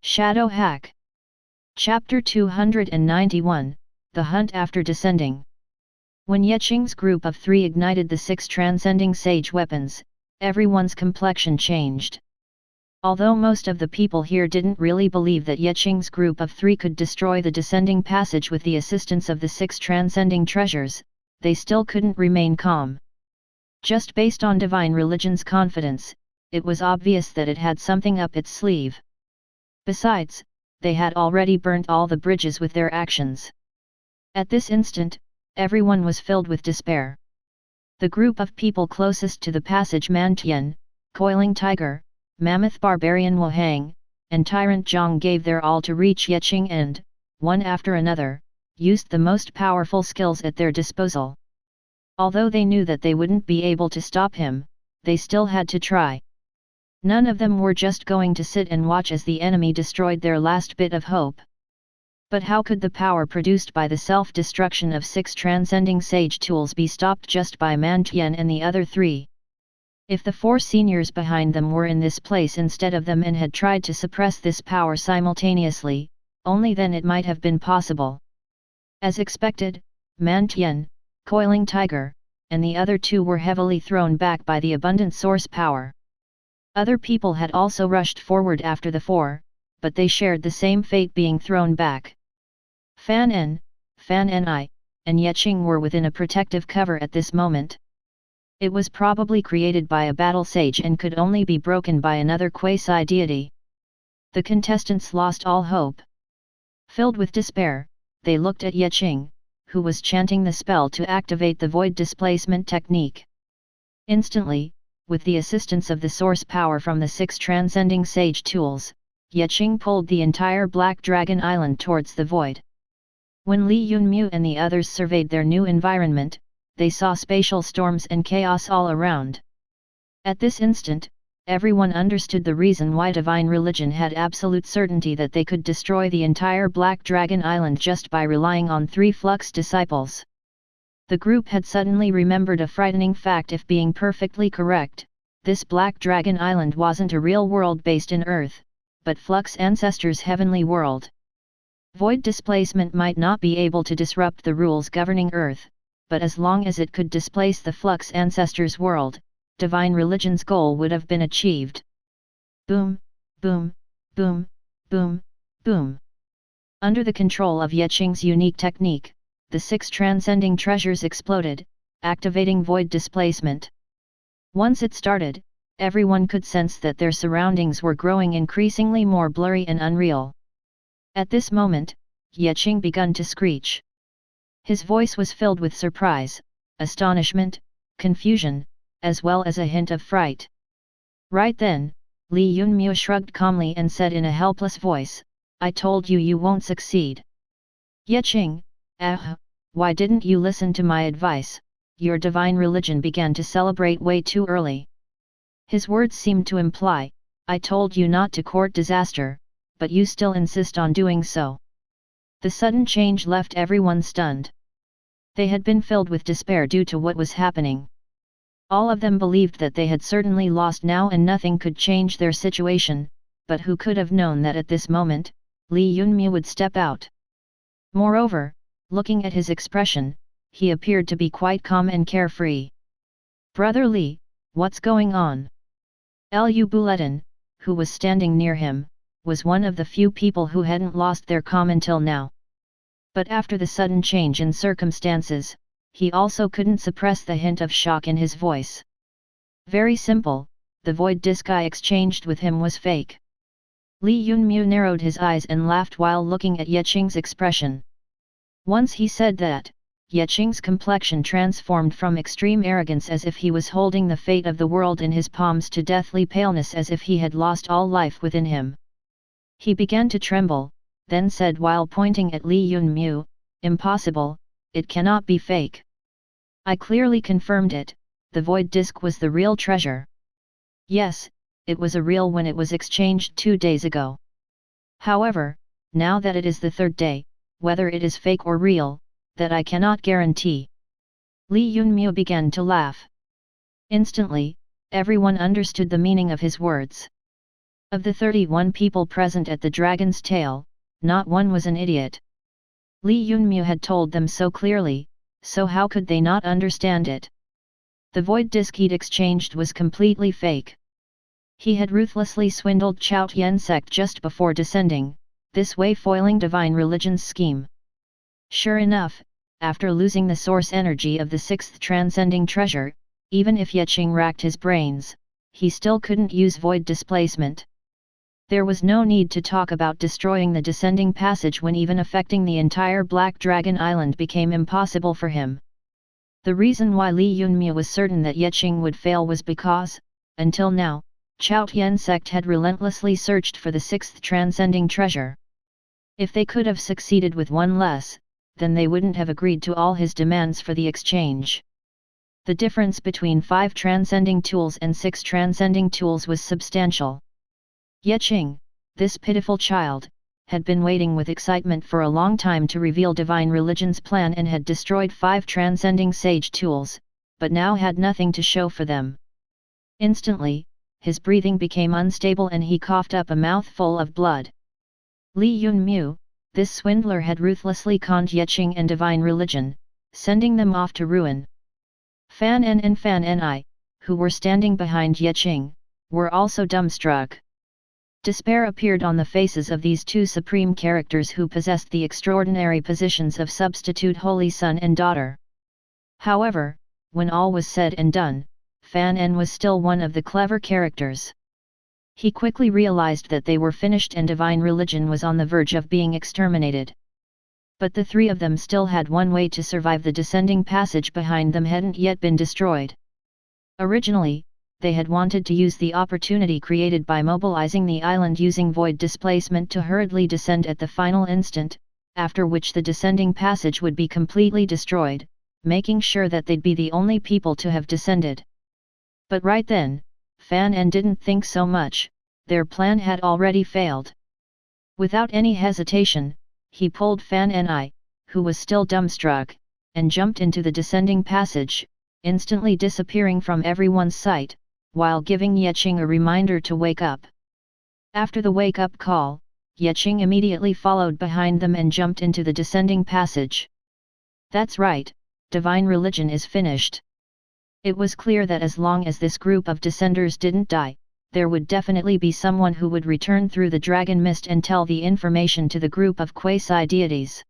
Shadow Hack. Chapter 291, The Hunt After Descending. When Yeqing's group of 3 ignited the 6 transcending sage weapons, everyone's complexion changed. Although most of the people here didn't really believe that Yeqing's group of 3 could destroy the descending passage with the assistance of the 6 transcending treasures, they still couldn't remain calm. Just based on divine religion's confidence, it was obvious that it had something up its sleeve. Besides, they had already burnt all the bridges with their actions. At this instant, everyone was filled with despair. The group of people closest to the passage, Mantian, Coiling Tiger, Mammoth Barbarian Wuhang, and Tyrant Zhang, gave their all to reach Yeqing and, one after another, used the most powerful skills at their disposal. Although they knew that they wouldn't be able to stop him, they still had to try. None of them were just going to sit and watch as the enemy destroyed their last bit of hope. But how could the power produced by the self-destruction of 6 transcending sage tools be stopped just by Mantian and the other 3? If the 4 seniors behind them were in this place instead of them and had tried to suppress this power simultaneously, only then it might have been possible. As expected, Mantian, Coiling Tiger, and the other 2 were heavily thrown back by the abundant source power. Other people had also rushed forward after the 4, but they shared the same fate, being thrown back. Fan Ni, and Yeqing were within a protective cover at this moment. It was probably created by a battle sage and could only be broken by another quasi-deity. The contestants lost all hope. Filled with despair, they looked at Yeqing, who was chanting the spell to activate the void displacement technique. Instantly, with the assistance of the source power from the 6 transcending sage tools, Yeqing pulled the entire Black Dragon Island towards the void. When Li Yunmu and the others surveyed their new environment, they saw spatial storms and chaos all around. At this instant, everyone understood the reason why divine religion had absolute certainty that they could destroy the entire Black Dragon Island just by relying on 3 Flux disciples. The group had suddenly remembered a frightening fact. If being perfectly correct, this Black Dragon Island wasn't a real world based in Earth, but Flux Ancestor's heavenly world. Void displacement might not be able to disrupt the rules governing Earth, but as long as it could displace the Flux Ancestor's world, divine religion's goal would have been achieved. Boom, boom, boom, boom, boom. Under the control of Yeqing's unique technique, the 6 transcending treasures exploded, activating void displacement. Once it started, everyone could sense that their surroundings were growing increasingly more blurry and unreal. At this moment, Yeqing began to screech. His voice was filled with surprise, astonishment, confusion, as well as a hint of fright. Right then, Li Yunmu shrugged calmly and said in a helpless voice, "I told you you won't succeed. Yeqing, why didn't you listen to my advice? Your divine religion began to celebrate way too early." His words seemed to imply, "I told you not to court disaster, but you still insist on doing so." The sudden change left everyone stunned. They had been filled with despair due to what was happening. All of them believed that they had certainly lost now and nothing could change their situation, but who could have known that at this moment, Li Yunmu would step out? Moreover, looking at his expression, he appeared to be quite calm and carefree. "Brother Li, what's going on?" Lu Buletin, who was standing near him, was one of the few people who hadn't lost their calm until now. But after the sudden change in circumstances, he also couldn't suppress the hint of shock in his voice. Very simple, the void disc I exchanged with him was fake. Li Yunmu narrowed his eyes and laughed while looking at Yeqing's expression. Once he said that, Yeqing's complexion transformed from extreme arrogance as if he was holding the fate of the world in his palms to deathly paleness as if he had lost all life within him. He began to tremble, then said while pointing at Li Yunmu, "Impossible, it cannot be fake. I clearly confirmed it, the void disc was the real treasure. Yes, it was a real when it was exchanged 2 days ago. However, now that it is the 3rd day, whether it is fake or real, that I cannot guarantee." Li Yunmu began to laugh. Instantly, everyone understood the meaning of his words. Of the 31 people present at the dragon's tail, not one was an idiot. Li Yunmu had told them so clearly, so how could they not understand it? The void disk he'd exchanged was completely fake. He had ruthlessly swindled Chao Tian's sect just before descending, this way foiling divine religion's scheme. Sure enough, after losing the source energy of the sixth transcending treasure, even if Yeqing racked his brains, he still couldn't use void displacement. There was no need to talk about destroying the descending passage when even affecting the entire Black Dragon Island became impossible for him. The reason why Li Yunmu was certain that Yeqing would fail was because, until now, Chao Tian's sect had relentlessly searched for the sixth transcending treasure. If they could have succeeded with one less, then they wouldn't have agreed to all his demands for the exchange. The difference between 5 transcending tools and 6 transcending tools was substantial. Yeqing, this pitiful child, had been waiting with excitement for a long time to reveal divine religion's plan and had destroyed 5 transcending sage tools, but now had nothing to show for them. Instantly, his breathing became unstable and he coughed up a mouthful of blood. Li Yunmu, this swindler had ruthlessly conned Yeqing and divine religion, sending them off to ruin. Fan En and Fan Ni, who were standing behind Yeqing, were also dumbstruck. Despair appeared on the faces of these two supreme characters who possessed the extraordinary positions of substitute holy son and daughter. However, when all was said and done, Fan En was still one of the clever characters. He quickly realized that they were finished and divine religion was on the verge of being exterminated. But the 3 of them still had one way to survive. The descending passage behind them hadn't yet been destroyed. Originally, they had wanted to use the opportunity created by mobilizing the island using void displacement to hurriedly descend at the final instant, after which the descending passage would be completely destroyed, making sure that they'd be the only people to have descended. But right then, Fan En didn't think so much, their plan had already failed. Without any hesitation, he pulled Fan Ni, who was still dumbstruck, and jumped into the descending passage, instantly disappearing from everyone's sight, while giving Yeqing a reminder to wake up. After the wake-up call, Yeqing immediately followed behind them and jumped into the descending passage. That's right, divine religion is finished. It was clear that as long as this group of descenders didn't die, there would definitely be someone who would return through the dragon mist and tell the information to the group of quasi-deities.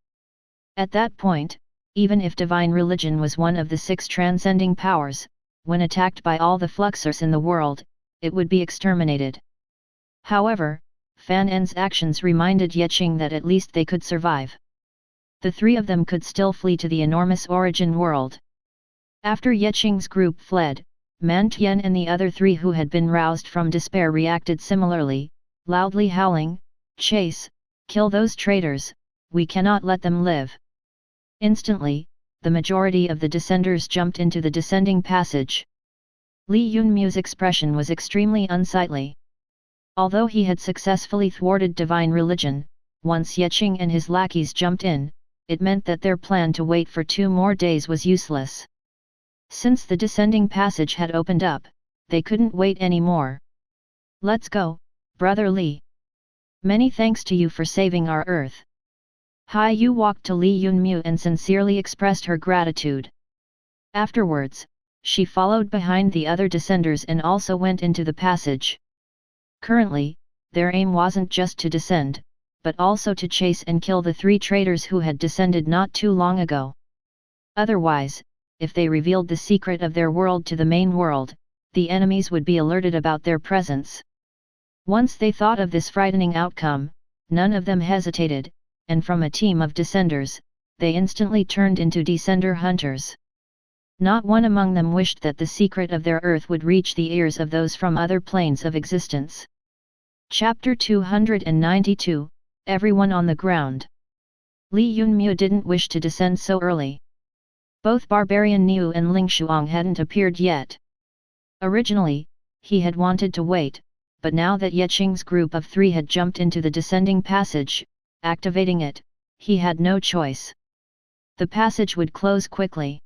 At that point, even if divine religion was one of the 6 transcending powers, when attacked by all the Fluxers in the world, it would be exterminated. However, Fan En's actions reminded Yeqing that at least they could survive. The 3 of them could still flee to the enormous origin world. After Yeqing's group fled, Man Tian and the other 3 who had been roused from despair reacted similarly, loudly howling, "Chase, kill those traitors, we cannot let them live." Instantly, the majority of the descenders jumped into the descending passage. Li Yunmu's expression was extremely unsightly. Although he had successfully thwarted divine religion, once Yeqing and his lackeys jumped in, it meant that their plan to wait for 2 more days was useless. Since the descending passage had opened up, they couldn't wait anymore. "Let's go, Brother Li. Many thanks to you for saving our Earth." Hai Yu walked to Li Yunmu and sincerely expressed her gratitude. Afterwards, she followed behind the other descenders and also went into the passage. Currently, their aim wasn't just to descend, but also to chase and kill the 3 traitors who had descended not too long ago. Otherwise, if they revealed the secret of their world to the main world, the enemies would be alerted about their presence. Once they thought of this frightening outcome, none of them hesitated, and from a team of descenders, they instantly turned into descender hunters. Not one among them wished that the secret of their Earth would reach the ears of those from other planes of existence. Chapter 292, Everyone on the Ground. Li Yunmu didn't wish to descend so early. Both Barbarian Niu and Ling Shuang hadn't appeared yet. Originally, he had wanted to wait, but now that Yeqing's group of 3 had jumped into the descending passage, activating it, he had no choice. The passage would close quickly.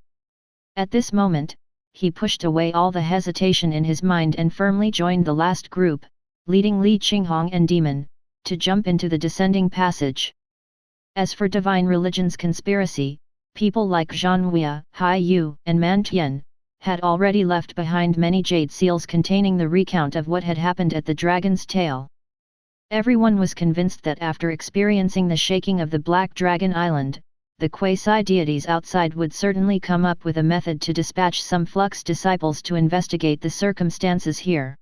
At this moment, he pushed away all the hesitation in his mind and firmly joined the last group, leading Li Qinghong and Demon, to jump into the descending passage. As for divine religion's conspiracy, people like Zhang Huia, Hai Yu, and Man Tian had already left behind many jade seals containing the recount of what had happened at the dragon's tail. Everyone was convinced that after experiencing the shaking of the Black Dragon Island, the quasi-deities outside would certainly come up with a method to dispatch some Flux disciples to investigate the circumstances here.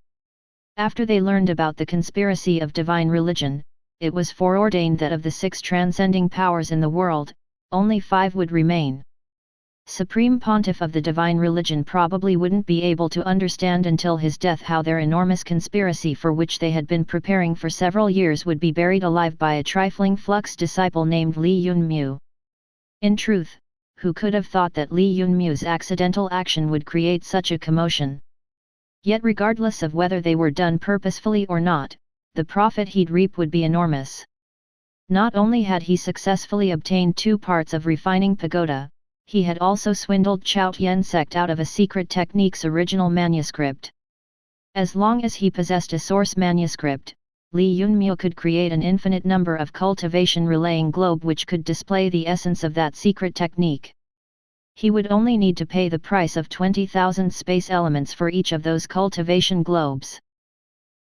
After they learned about the conspiracy of divine religion, it was foreordained that of the 6 transcending powers in the world, only 5 would remain. Supreme Pontiff of the divine religion probably wouldn't be able to understand until his death how their enormous conspiracy for which they had been preparing for several years would be buried alive by a trifling Flux disciple named Li Yunmu. In truth, who could have thought that Li Yunmu's accidental action would create such a commotion? Yet regardless of whether they were done purposefully or not, the profit he'd reap would be enormous. Not only had he successfully obtained 2 parts of refining pagoda, he had also swindled Chao Tian sect out of a secret technique's original manuscript. As long as he possessed a source manuscript, Li Yunmu could create an infinite number of cultivation relaying globe which could display the essence of that secret technique. He would only need to pay the price of 20,000 space elements for each of those cultivation globes.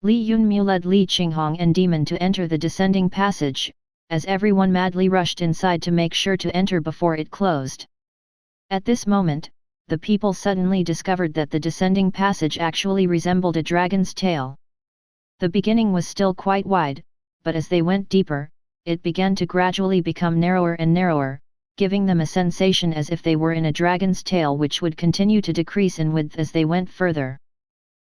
Li Yunmu led Li Qinghong and Demon to enter the descending passage, as everyone madly rushed inside to make sure to enter before it closed. At this moment, the people suddenly discovered that the descending passage actually resembled a dragon's tail. The beginning was still quite wide, but as they went deeper, it began to gradually become narrower and narrower, giving them a sensation as if they were in a dragon's tail which would continue to decrease in width as they went further.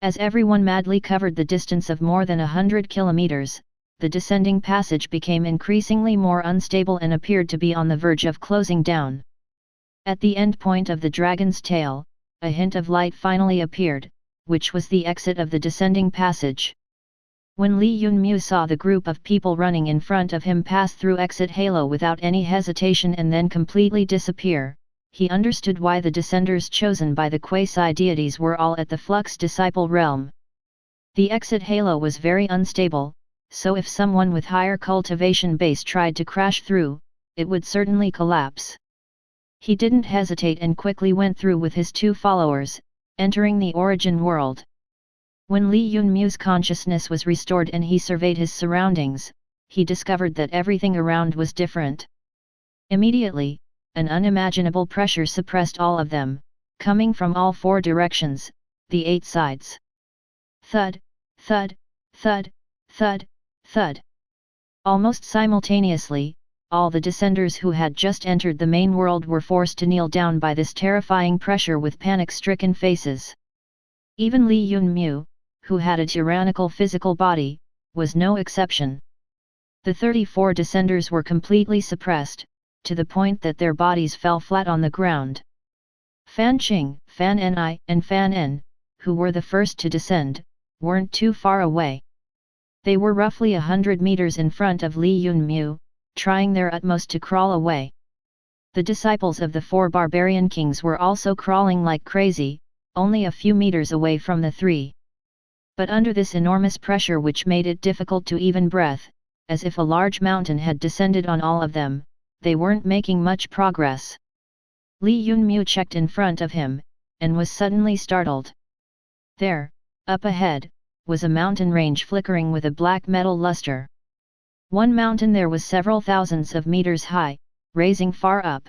As everyone madly covered the distance of more than 100 kilometers, the descending passage became increasingly more unstable and appeared to be on the verge of closing down. At the end point of the dragon's tail, a hint of light finally appeared, which was the exit of the descending passage. When Li Yunmu saw the group of people running in front of him pass through exit halo without any hesitation and then completely disappear, he understood why the descenders chosen by the quasi-deities were all at the Flux disciple realm. The exit halo was very unstable, so if someone with higher cultivation base tried to crash through, it would certainly collapse. He didn't hesitate and quickly went through with his 2 followers, entering the origin world. When Li Yunmu's consciousness was restored and he surveyed his surroundings, he discovered that everything around was different. Immediately, an unimaginable pressure suppressed all of them, coming from all 4 directions, the 8 sides. Thud, thud, thud, thud, thud. Almost simultaneously, all the descenders who had just entered the main world were forced to kneel down by this terrifying pressure with panic-stricken faces. Even Li Yunmu, who had a tyrannical physical body, was no exception. The 34 descenders were completely suppressed, to the point that their bodies fell flat on the ground. Fan Qing, Fan Ni, and Fan En, who were the first to descend, weren't too far away. They were roughly 100 meters in front of Li Yunmu, trying their utmost to crawl away. The disciples of the 4 barbarian kings were also crawling like crazy, only a few meters away from the 3. But under this enormous pressure which made it difficult to even breath, as if a large mountain had descended on all of them, they weren't making much progress. Li Yunmu checked in front of him, and was suddenly startled. There, up ahead, was a mountain range flickering with a black metal luster. One mountain there was several thousands of meters high, raising far up.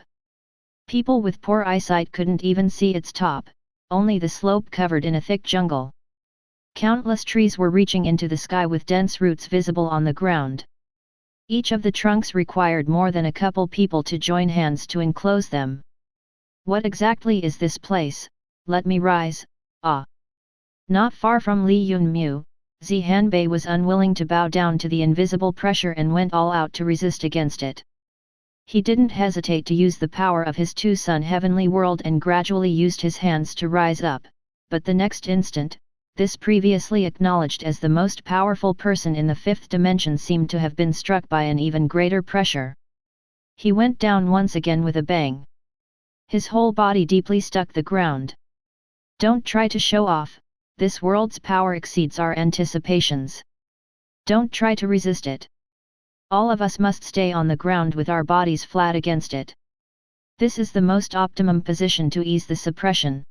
People with poor eyesight couldn't even see its top, only the slope covered in a thick jungle. Countless trees were reaching into the sky with dense roots visible on the ground. Each of the trunks required more than a couple people to join hands to enclose them. What exactly is this place? Let me rise, ah! Not far from Li Yunmu, Zihanbei was unwilling to bow down to the invisible pressure and went all out to resist against it. He didn't hesitate to use the power of his 2-sun heavenly world and gradually used his hands to rise up, but the next instant, this previously acknowledged as the most powerful person in the 5th dimension seemed to have been struck by an even greater pressure. He went down once again with a bang. His whole body deeply struck the ground. Don't try to show off, this world's power exceeds our anticipations. Don't try to resist it. All of us must stay on the ground with our bodies flat against it. This is the most optimum position to ease the suppression.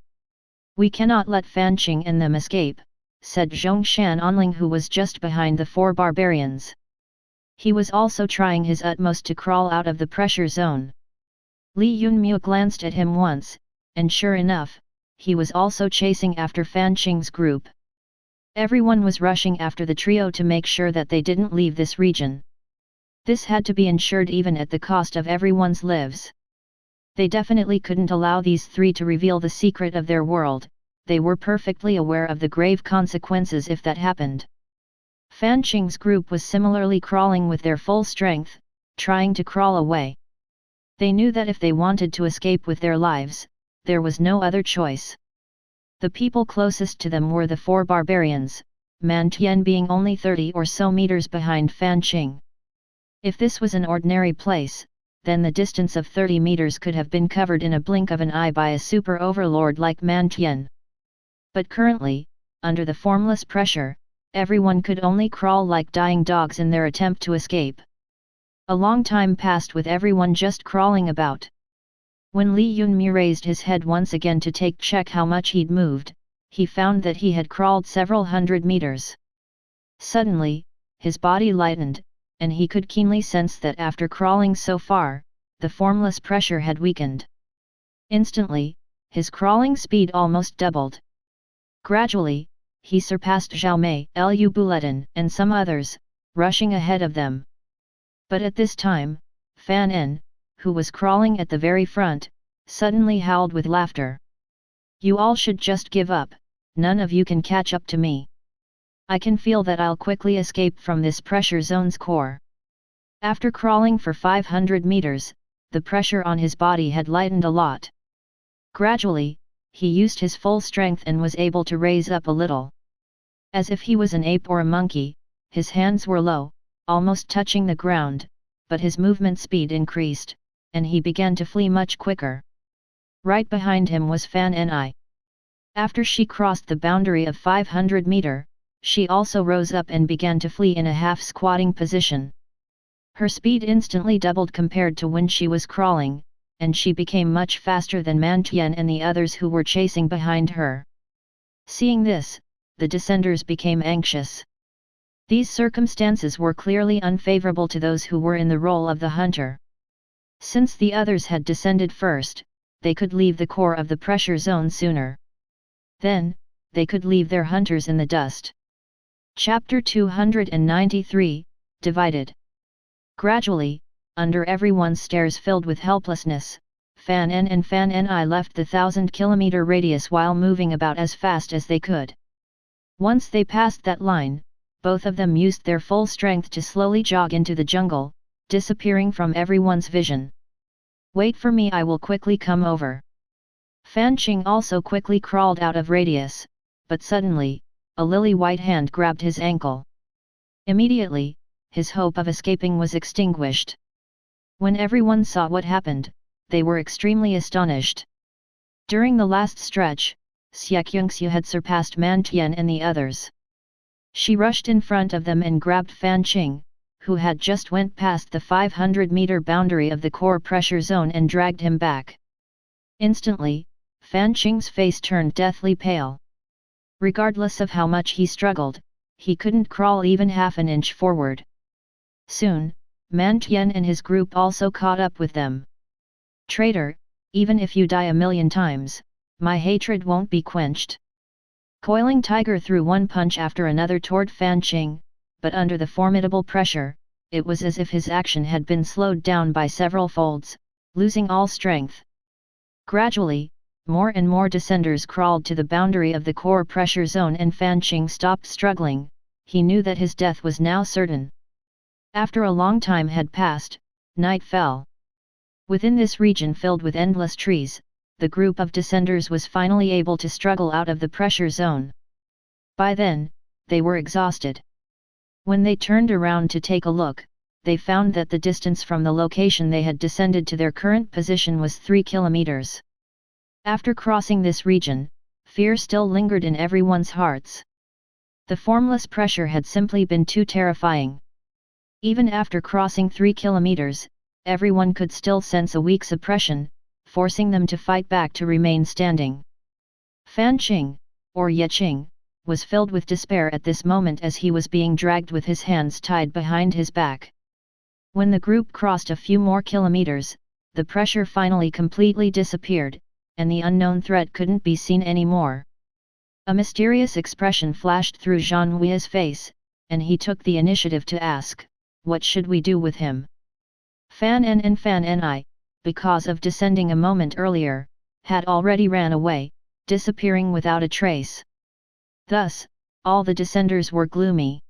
We cannot let Fan Qing and them escape, said Zhongshan Onling, who was just behind the 4 barbarians. He was also trying his utmost to crawl out of the pressure zone. Li Yunmu glanced at him once, and sure enough, he was also chasing after Fan Qing's group. Everyone was rushing after the trio to make sure that they didn't leave this region. This had to be ensured even at the cost of everyone's lives. They definitely couldn't allow these 3 to reveal the secret of their world. They were perfectly aware of the grave consequences if that happened. Fan Qing's group was similarly crawling with their full strength, trying to crawl away. They knew that if they wanted to escape with their lives, there was no other choice. The people closest to them were the 4 barbarians, Man Tian being only 30 or so meters behind Fan Qing. If this was an ordinary place, then the distance of 30 meters could have been covered in a blink of an eye by a super overlord like Man Tian. But currently, under the formless pressure, everyone could only crawl like dying dogs in their attempt to escape. A long time passed with everyone just crawling about. When Li Yunmu raised his head once again to take check how much he'd moved, he found that he had crawled several hundred meters. Suddenly, his body lightened, and he could keenly sense that after crawling so far, the formless pressure had weakened. Instantly, his crawling speed almost doubled. Gradually, he surpassed Zhao Mei, Lu Buletin, and some others, rushing ahead of them. But at this time, Fan En, who was crawling at the very front, suddenly howled with laughter. You all should just give up, none of you can catch up to me. I can feel that I'll quickly escape from this pressure zone's core. After crawling for 500 meters, the pressure on his body had lightened a lot. Gradually, he used his full strength and was able to raise up a little. As if he was an ape or a monkey, his hands were low, almost touching the ground, but his movement speed increased, and he began to flee much quicker. Right behind him was Fan Ni. After she crossed the boundary of 500 meter, she also rose up and began to flee in a half-squatting position. Her speed instantly doubled compared to when she was crawling, and she became much faster than Man Tian and the others who were chasing behind her. Seeing this, the descenders became anxious. These circumstances were clearly unfavorable to those who were in the role of the hunter. Since the others had descended first, they could leave the core of the pressure zone sooner. Then, they could leave their hunters in the dust. Chapter 293, Divided. Gradually, under everyone's stares filled with helplessness, Fan En and Fan Ni left the 1,000-kilometer radius while moving about as fast as they could. Once they passed that line, both of them used their full strength to slowly jog into the jungle, disappearing from everyone's vision. Wait for me, I will quickly come over. Fan Qing also quickly crawled out of radius, but suddenly, a lily-white hand grabbed his ankle. Immediately, his hope of escaping was extinguished. When everyone saw what happened, they were extremely astonished. During the last stretch, Yeqing had surpassed Man Tian and the others. She rushed in front of them and grabbed Fan Qing, who had just went past the 500-meter boundary of the core pressure zone, and dragged him back. Instantly, Fan Qing's face turned deathly pale. Regardless of how much he struggled, he couldn't crawl even half an inch forward. Soon, Man Tian and his group also caught up with them. Traitor, even if you die 1,000,000 times, my hatred won't be quenched. Coiling Tiger threw one punch after another toward Fan Qing, but under the formidable pressure, it was as if his action had been slowed down by several folds, losing all strength. Gradually, more and more descenders crawled to the boundary of the core pressure zone, and Fan Qing stopped struggling. He knew that his death was now certain. After a long time had passed, night fell. Within this region filled with endless trees, the group of descenders was finally able to struggle out of the pressure zone. By then, they were exhausted. When they turned around to take a look, they found that the distance from the location they had descended to their current position was 3 kilometers. After crossing this region, fear still lingered in everyone's hearts. The formless pressure had simply been too terrifying. Even after crossing 3 kilometers, everyone could still sense a weak suppression, forcing them to fight back to remain standing. Fan Qing, or Yeqing, was filled with despair at this moment as he was being dragged with his hands tied behind his back. When the group crossed a few more kilometers, the pressure finally completely disappeared, and the unknown threat couldn't be seen anymore. A mysterious expression flashed through Zhang Wei's face, and he took the initiative to ask, "What should we do with him?" Fan N and Fan Ni, because of descending a moment earlier, had already ran away, disappearing without a trace. Thus, all the descenders were gloomy.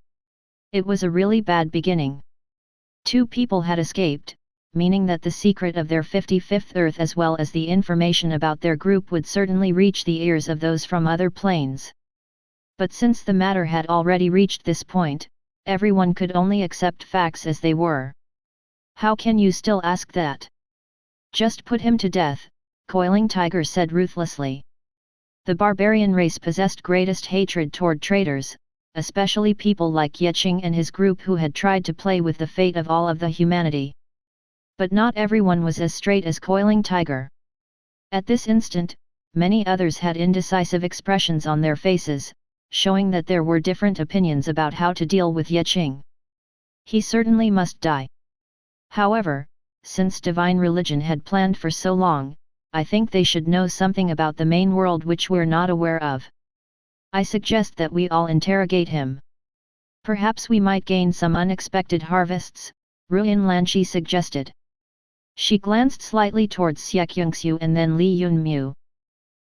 It was a really bad beginning. 2 people had escaped, meaning that the secret of their 55th Earth as well as the information about their group would certainly reach the ears of those from other planes. But since the matter had already reached this point, everyone could only accept facts as they were. "How can you still ask that? Just put him to death," Coiling Tiger said ruthlessly. The barbarian race possessed greatest hatred toward traitors, especially people like Yeqing and his group who had tried to play with the fate of all of the humanity. But not everyone was as straight as Coiling Tiger. At this instant, many others had indecisive expressions on their faces, showing that there were different opinions about how to deal with Yeqing. He certainly must die. However, since divine religion had planned for so long, I think they should know something about the main world which we're not aware of. I suggest that we all interrogate him. Perhaps we might gain some unexpected harvests, Ruin Lanqi suggested. She glanced slightly towards Yeqing and then Li Yunmu.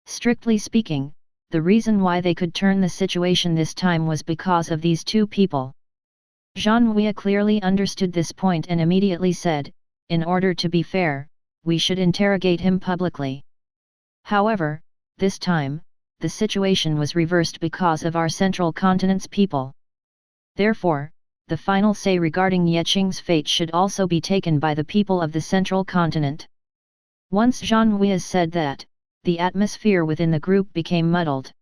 Strictly speaking, the reason why they could turn the situation this time was because of these 2 people. Zhang Wei clearly understood this point and immediately said, "In order to be fair, we should interrogate him publicly." However, this time, the situation was reversed because of our central continent's people. Therefore, the final say regarding Yeqing's fate should also be taken by the people of the central continent. Once Zhang Wei said that, the atmosphere within the group became muddled.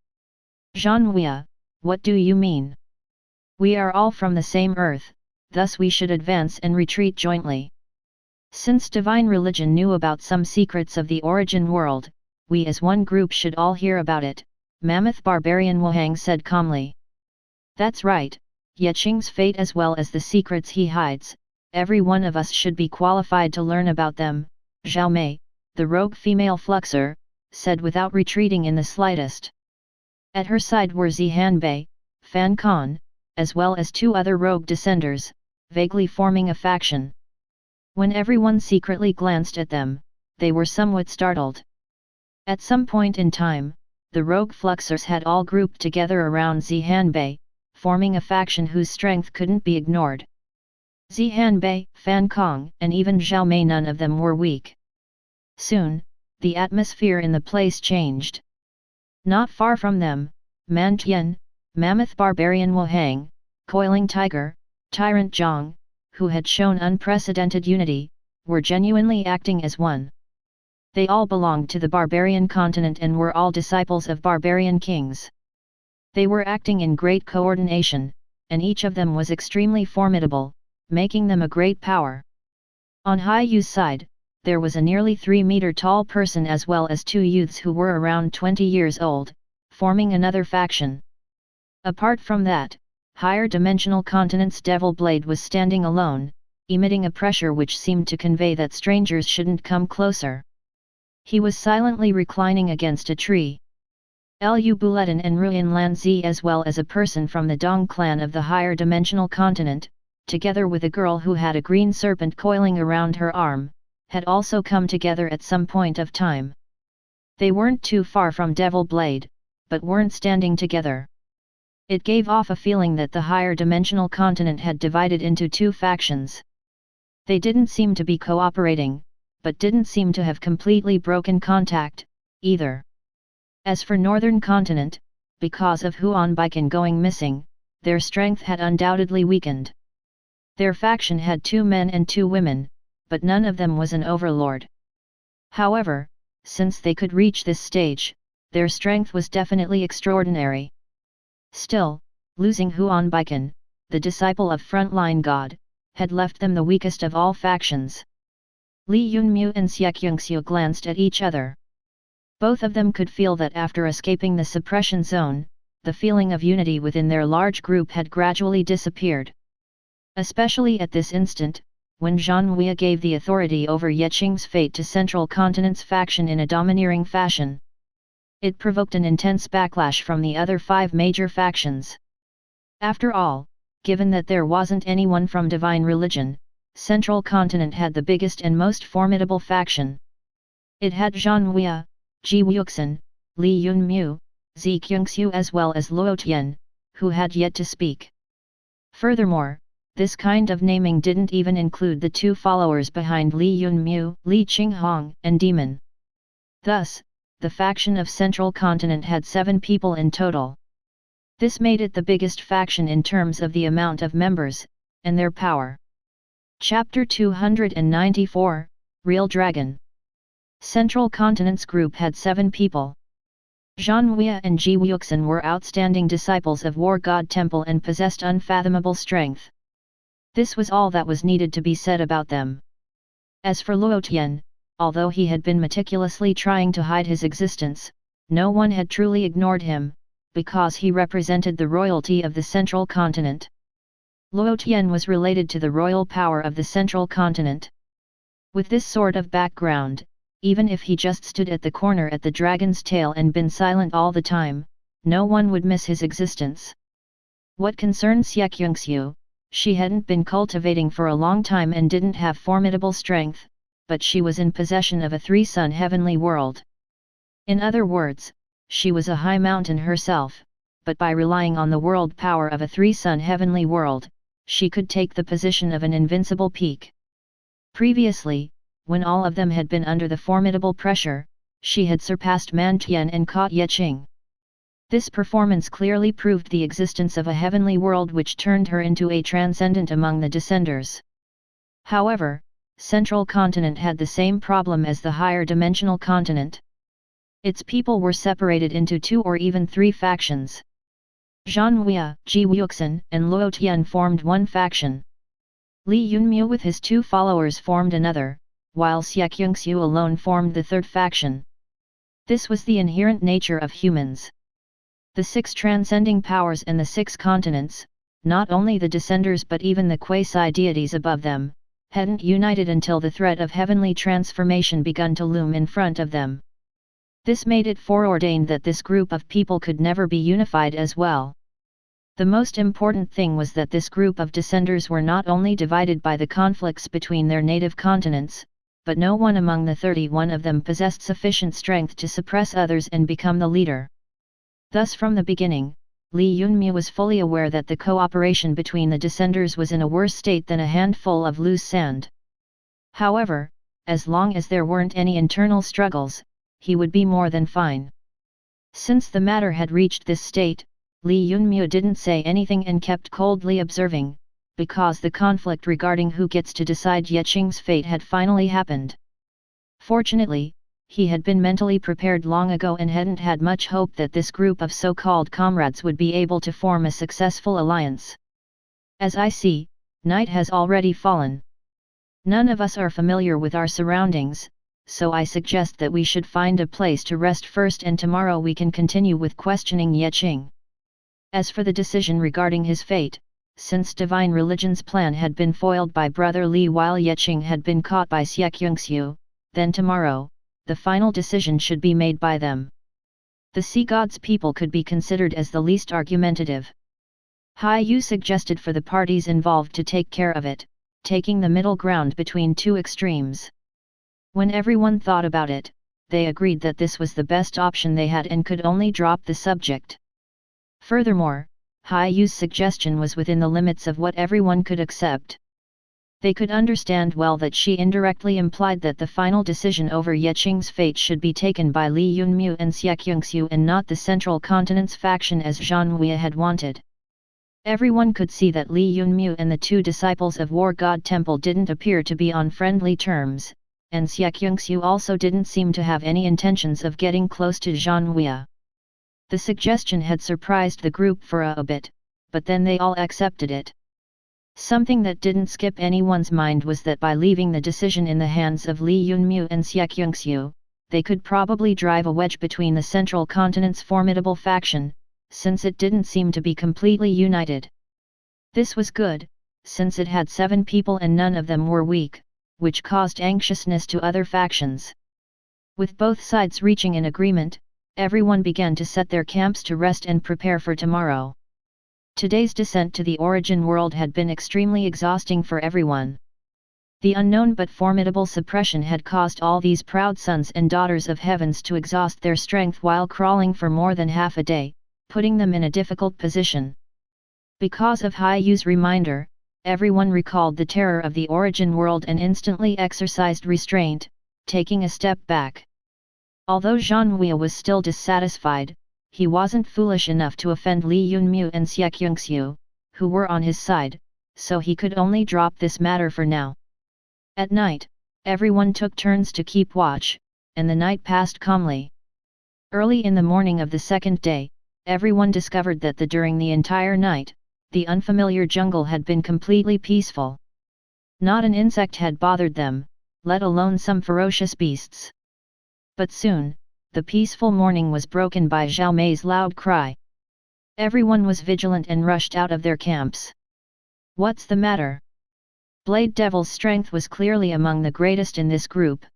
"Zhang Wei, what do you mean? We are all from the same earth, thus we should advance and retreat jointly. Since divine religion knew about some secrets of the origin world, we as one group should all hear about it," Mammoth Barbarian Wahang said calmly. "That's right, Yeqing's fate as well as the secrets he hides, every one of us should be qualified to learn about them," Zhao Mei, the rogue female Fluxer, said without retreating in the slightest. At her side were Zihanbei, Fan Kan, as well as 2 other rogue descenders, vaguely forming a faction. When everyone secretly glanced at them, they were somewhat startled. At some point in time, the rogue Fluxers had all grouped together around Zihanbei, forming a faction whose strength couldn't be ignored. Zihanbei, Fan Kong, and even Zhao Mei, none of them were weak. Soon, the atmosphere in the place changed. Not far from them, Man Tian, Mammoth Barbarian Wahang, Coiling Tiger, Tyrant Zhang, who had shown unprecedented unity, were genuinely acting as one. They all belonged to the barbarian continent and were all disciples of barbarian kings. They were acting in great coordination, and each of them was extremely formidable, making them a great power. On Hai Yu's side, there was a nearly 3-meter tall person as well as 2 youths who were around 20 years old, forming another faction. Apart from that, higher dimensional continent's Devil Blade was standing alone, emitting a pressure which seemed to convey that strangers shouldn't come closer. He was silently reclining against a tree. Lu Buletin and Ruin Lanzi as well as a person from the Dong clan of the higher dimensional continent, together with a girl who had a green serpent coiling around her arm, had also come together at some point of time. They weren't too far from Devil Blade, but weren't standing together. It gave off a feeling that the higher dimensional continent had divided into 2 factions. They didn't seem to be cooperating, but didn't seem to have completely broken contact, either. As for Northern Continent, because of Huan Baikan going missing, their strength had undoubtedly weakened. Their faction had 2 men and 2 women, but none of them was an overlord. However, since they could reach this stage, their strength was definitely extraordinary. Still, losing Huan Baikan, the disciple of frontline god, had left them the weakest of all factions. Li Yunmu and Yeqing glanced at each other. Both of them could feel that after escaping the suppression zone, the feeling of unity within their large group had gradually disappeared. Especially at this instant, when Zhang Wei gave the authority over Yeqing's fate to Central Continent's faction in a domineering fashion. It provoked an intense backlash from the other 5 major factions. After all, given that there wasn't anyone from divine religion, Central Continent had the biggest and most formidable faction. It had Zhang Wei, Ji Wuxin, Li Yunmu, Zi Qingxiu as well as Luo Tian, who had yet to speak. Furthermore, this kind of naming didn't even include the 2 followers behind Li Yunmu, Li Qinghong, and Demon. Thus, the faction of Central Continent had 7 people in total. This made it the biggest faction in terms of the amount of members, and their power. Chapter 294, Real Dragon. Central Continent's group had 7 people. Zhang Wei and Ji Wuxin were outstanding disciples of War God Temple and possessed unfathomable strength. This was all that was needed to be said about them. As for Luo Tian, although he had been meticulously trying to hide his existence, no one had truly ignored him, because he represented the royalty of the Central Continent. Luo Tian was related to the royal power of the Central Continent. With this sort of background, even if he just stood at the corner at the dragon's tail and been silent all the time, no one would miss his existence. What concerns Yeqing, she hadn't been cultivating for a long time and didn't have formidable strength, but she was in possession of a 3-sun heavenly world. In other words, she was a high mountain herself, but by relying on the world power of a 3-sun heavenly world, she could take the position of an invincible peak. Previously, when all of them had been under the formidable pressure, she had surpassed Man Tian and caught Yeqing. This performance clearly proved the existence of a heavenly world which turned her into a transcendent among the descenders. However, Central Continent had the same problem as the higher dimensional continent. Its people were separated into 2 or even 3 factions. Zhang Wei, Ji Wuxin, and Luo Tian formed one faction. Li Yunmu with his 2 followers formed another, while Yeqing alone formed the 3rd faction. This was the inherent nature of humans. The 6 transcending powers and the 6 continents, not only the descenders but even the quasi-deities above them, hadn't united until the threat of heavenly transformation begun to loom in front of them. This made it foreordained that this group of people could never be unified as well. The most important thing was that this group of descenders were not only divided by the conflicts between their native continents, but no one among the 31 of them possessed sufficient strength to suppress others and become the leader. Thus from the beginning, Li Yunmu was fully aware that the cooperation between the descenders was in a worse state than a handful of loose sand. However, as long as there weren't any internal struggles, he would be more than fine. Since the matter had reached this state, Li Yunmu didn't say anything and kept coldly observing, because the conflict regarding who gets to decide Yeqing's fate had finally happened. Fortunately, he had been mentally prepared long ago and hadn't had much hope that this group of so-called comrades would be able to form a successful alliance. As I see, night has already fallen. None of us are familiar with our surroundings, so I suggest that we should find a place to rest first and tomorrow we can continue with questioning Yeqing. As for the decision regarding his fate, since divine religion's plan had been foiled by Brother Li while Yeqing had been caught by Yeqing, then tomorrow, the final decision should be made by them. The sea god's people could be considered as the least argumentative. Hai-Yu suggested for the parties involved to take care of it, taking the middle ground between 2 extremes. When everyone thought about it, they agreed that this was the best option they had and could only drop the subject. Furthermore, Hai-Yu's suggestion was within the limits of what everyone could accept. They could understand well that she indirectly implied that the final decision over Yeqing's fate should be taken by Li Yunmu and Yeqing and not the Central Continent's faction as Zhang Wei had wanted. Everyone could see that Li Yunmu and the 2 disciples of War God Temple didn't appear to be on friendly terms, and Yeqing also didn't seem to have any intentions of getting close to Zhang Wei. The suggestion had surprised the group for a bit, but then they all accepted it. Something that didn't skip anyone's mind was that by leaving the decision in the hands of Li Yunmu and Yeqing, they could probably drive a wedge between the central continent's formidable faction, since it didn't seem to be completely united. This was good, since it had 7 people and none of them were weak, which caused anxiousness to other factions. With both sides reaching an agreement, everyone began to set their camps to rest and prepare for tomorrow. Today's descent to the origin world had been extremely exhausting for everyone. The unknown but formidable suppression had caused all these proud sons and daughters of heavens to exhaust their strength while crawling for more than half a day, putting them in a difficult position. Because of Haiyu's reminder, everyone recalled the terror of the origin world and instantly exercised restraint, taking a step back. Although Zhang Wei was still dissatisfied, he wasn't foolish enough to offend Li Yunmu and Yeqing, who were on his side, so he could only drop this matter for now. At night, everyone took turns to keep watch, and the night passed calmly. Early in the morning of the second day, everyone discovered that during the entire night, the unfamiliar jungle had been completely peaceful. Not an insect had bothered them, let alone some ferocious beasts. But soon, the peaceful morning was broken by Zhao Mei's loud cry. Everyone was vigilant and rushed out of their camps. What's the matter? Blade Devil's strength was clearly among the greatest in this group.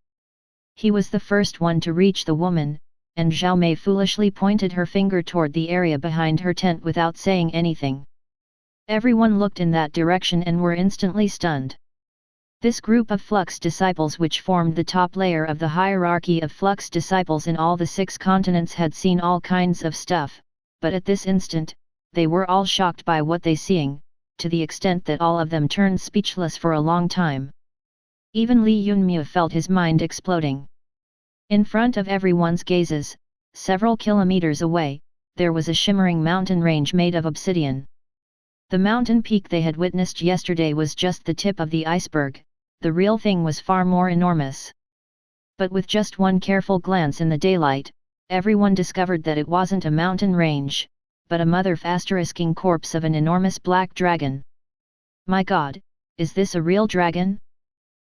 He was the first one to reach the woman, and Zhao Mei foolishly pointed her finger toward the area behind her tent without saying anything. Everyone looked in that direction and were instantly stunned. This group of Flux disciples, which formed the top layer of the hierarchy of Flux disciples in all the 6 continents, had seen all kinds of stuff, but at this instant, they were all shocked by what they seeing, to the extent that all of them turned speechless for a long time. Even Li Yunmu felt his mind exploding. In front of everyone's gazes, several kilometers away, there was a shimmering mountain range made of obsidian. The mountain peak they had witnessed yesterday was just the tip of the iceberg, the real thing was far more enormous. But with just one careful glance in the daylight, everyone discovered that it wasn't a mountain range, but a mother-f***ing corpse of an enormous black dragon. My god, is this a real dragon?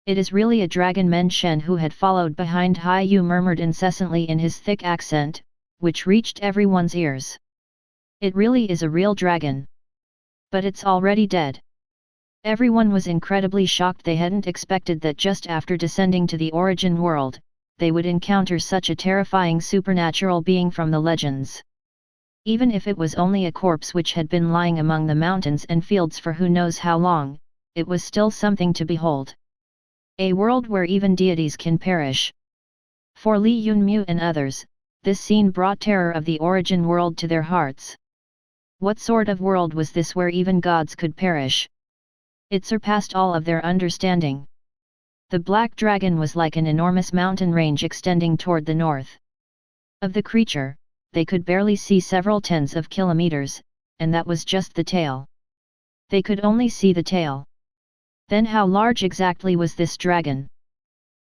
It is really a dragon. Men Shen, who had followed behind Haiyu, murmured incessantly in his thick accent, which reached everyone's ears. It really is a real dragon. But it's already dead. Everyone was incredibly shocked. They hadn't expected that just after descending to the origin world, they would encounter such a terrifying supernatural being from the legends. Even if it was only a corpse which had been lying among the mountains and fields for who knows how long, it was still something to behold. A world where even deities can perish. For Li Yunmu and others, this scene brought terror of the origin world to their hearts. What sort of world was this where even gods could perish? It surpassed all of their understanding. The black dragon was like an enormous mountain range extending toward the north. Of the creature, they could barely see several tens of kilometers, and that was just the tail. They could only see the tail. Then how large exactly was this dragon?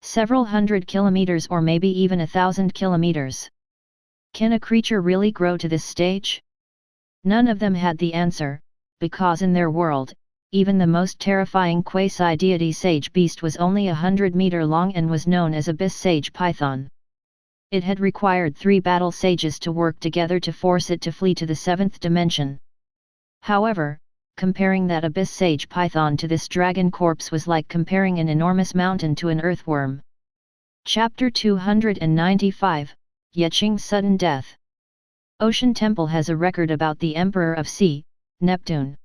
Several hundred kilometers or maybe even 1,000 kilometers. Can a creature really grow to this stage? None of them had the answer, because in their world, even the most terrifying quasi-deity sage beast was only 100 meter long and was known as Abyss Sage Python. It had required 3 battle sages to work together to force it to flee to the 7th dimension. However, comparing that Abyss Sage Python to this dragon corpse was like comparing an enormous mountain to an earthworm. Chapter 295, Yeqing's Sudden Death. Ocean Temple has a record about the Emperor of Sea, Neptune.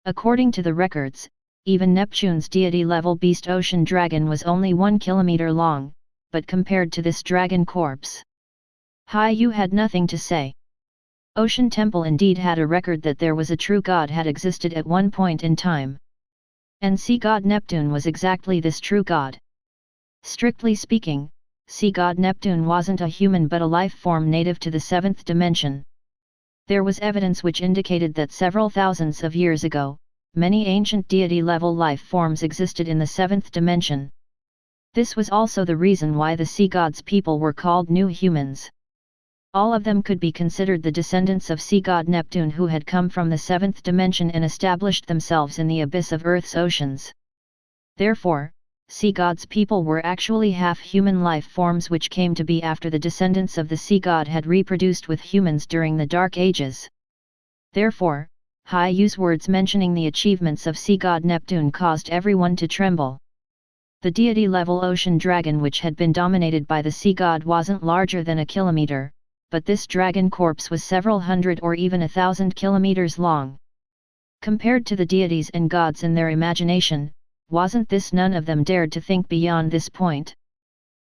According to the records, even Neptune's deity-level beast Ocean Dragon was only 1 kilometer long, but compared to this dragon corpse, Haiyu had nothing to say. Ocean Temple indeed had a record that there was a true god had existed at one point in time. And sea god Neptune was exactly this true god. Strictly speaking, sea god Neptune wasn't a human but a life form native to the 7th dimension. There was evidence which indicated that several thousands of years ago, many ancient deity-level life forms existed in the 7th dimension. This was also the reason why the sea god's people were called new humans. All of them could be considered the descendants of sea god Neptune, who had come from the 7th dimension and established themselves in the abyss of Earth's oceans. Therefore, sea god's people were actually half-human life forms which came to be after the descendants of the sea god had reproduced with humans during the Dark Ages. Therefore, Hai-Yu's words mentioning the achievements of sea god Neptune caused everyone to tremble. The deity-level ocean dragon which had been dominated by the sea god wasn't larger than a kilometer, but this dragon corpse was several hundred or even 1,000 kilometers long. Compared to the deities and gods in their imagination, wasn't this none of them dared to think beyond this point?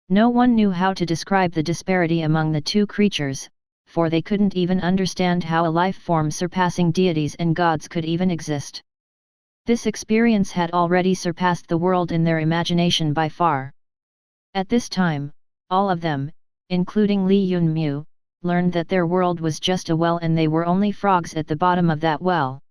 No one knew how to describe the disparity among the two creatures, for they couldn't even understand how a life form surpassing deities and gods could even exist. This experience had already surpassed the world in their imagination by far. At this time, all of them, including Li Yunmu, learned that their world was just a well and they were only frogs at the bottom of that well.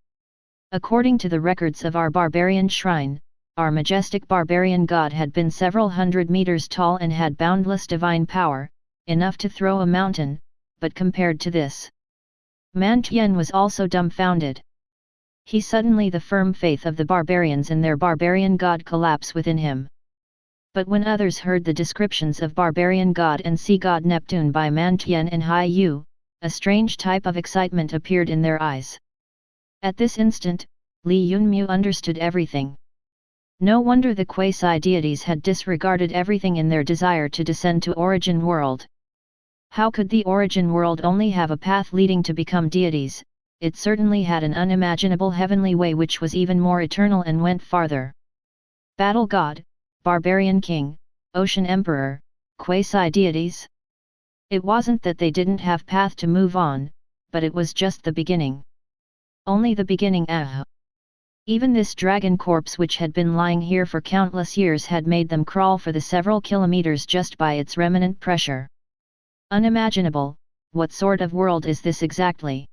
According to the records of our barbarian shrine, our majestic barbarian god had been several hundred meters tall and had boundless divine power, enough to throw a mountain, but compared to this, Man Tian was also dumbfounded. He suddenly the firm faith of the barbarians in their barbarian god collapsed within him. But when others heard the descriptions of barbarian god and sea god Neptune by Man Tian and Hai-Yu, a strange type of excitement appeared in their eyes. At this instant, Li Yunmu understood everything. No wonder the quasi-deities had disregarded everything in their desire to descend to Origin World. How could the Origin World only have a path leading to become deities? It certainly had an unimaginable heavenly way which was even more eternal and went farther. Battle God, Barbarian King, Ocean Emperor, quasi-deities? It wasn't that they didn't have path to move on, but it was just the beginning. Only the beginning. Even this dragon corpse which had been lying here for countless years had made them crawl for the several kilometers just by its remnant pressure. Unimaginable. What sort of world is this exactly?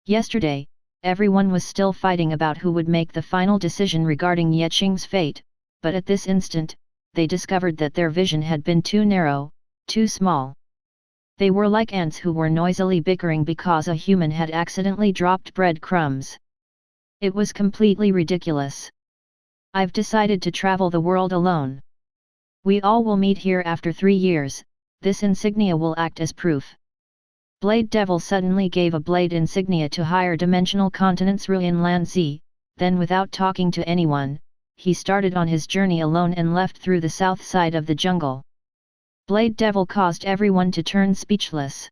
Yesterday, everyone was still fighting about who would make the final decision regarding Yeqing's fate, but at this instant, they discovered that their vision had been too narrow, too small. They were like ants who were noisily bickering because a human had accidentally dropped breadcrumbs. It was completely ridiculous. I've decided to travel the world alone. We all will meet here after 3 years, this insignia will act as proof. Blade Devil suddenly gave a blade insignia to higher dimensional continents Ruin Lanzi, then without talking to anyone, he started on his journey alone and left through the south side of the jungle. Blade Devil caused everyone to turn speechless.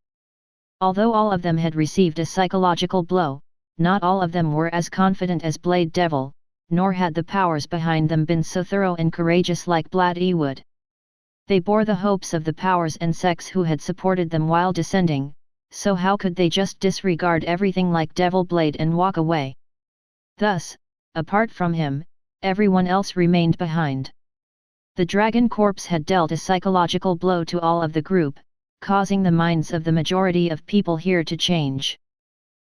Although all of them had received a psychological blow, not all of them were as confident as Blade Devil, nor had the powers behind them been so thorough and courageous like Blade Ewood. They bore the hopes of the powers and sects who had supported them while descending, so how could they just disregard everything like Devil Blade and walk away? Thus, apart from him, everyone else remained behind. The dragon corpse had dealt a psychological blow to all of the group, causing the minds of the majority of people here to change.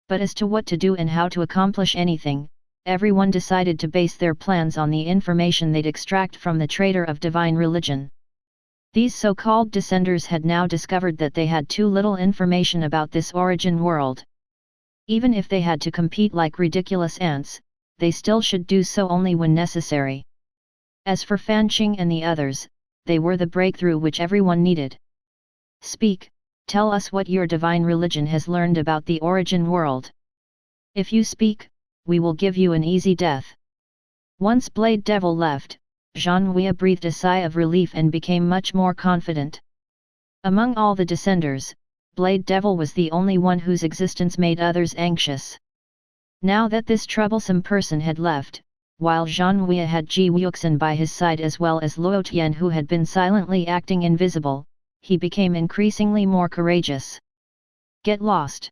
But as to what to do and how to accomplish anything, everyone decided to base their plans on the information they'd extract from the Traitor of Divine Religion. These so-called descenders had now discovered that they had too little information about this origin world. Even if they had to compete like ridiculous ants, they still should do so only when necessary. As for Fanqing and the others, they were the breakthrough which everyone needed. Speak, tell us what your divine religion has learned about the origin world. If you speak, we will give you an easy death. Once Blade Devil left, Zhang Wei breathed a sigh of relief and became much more confident. Among all the descenders, Blade Devil was the only one whose existence made others anxious. Now that this troublesome person had left, while Zhang Wei had Ji Wuxin by his side as well as Luo Tian who had been silently acting invisible, he became increasingly more courageous. Get lost.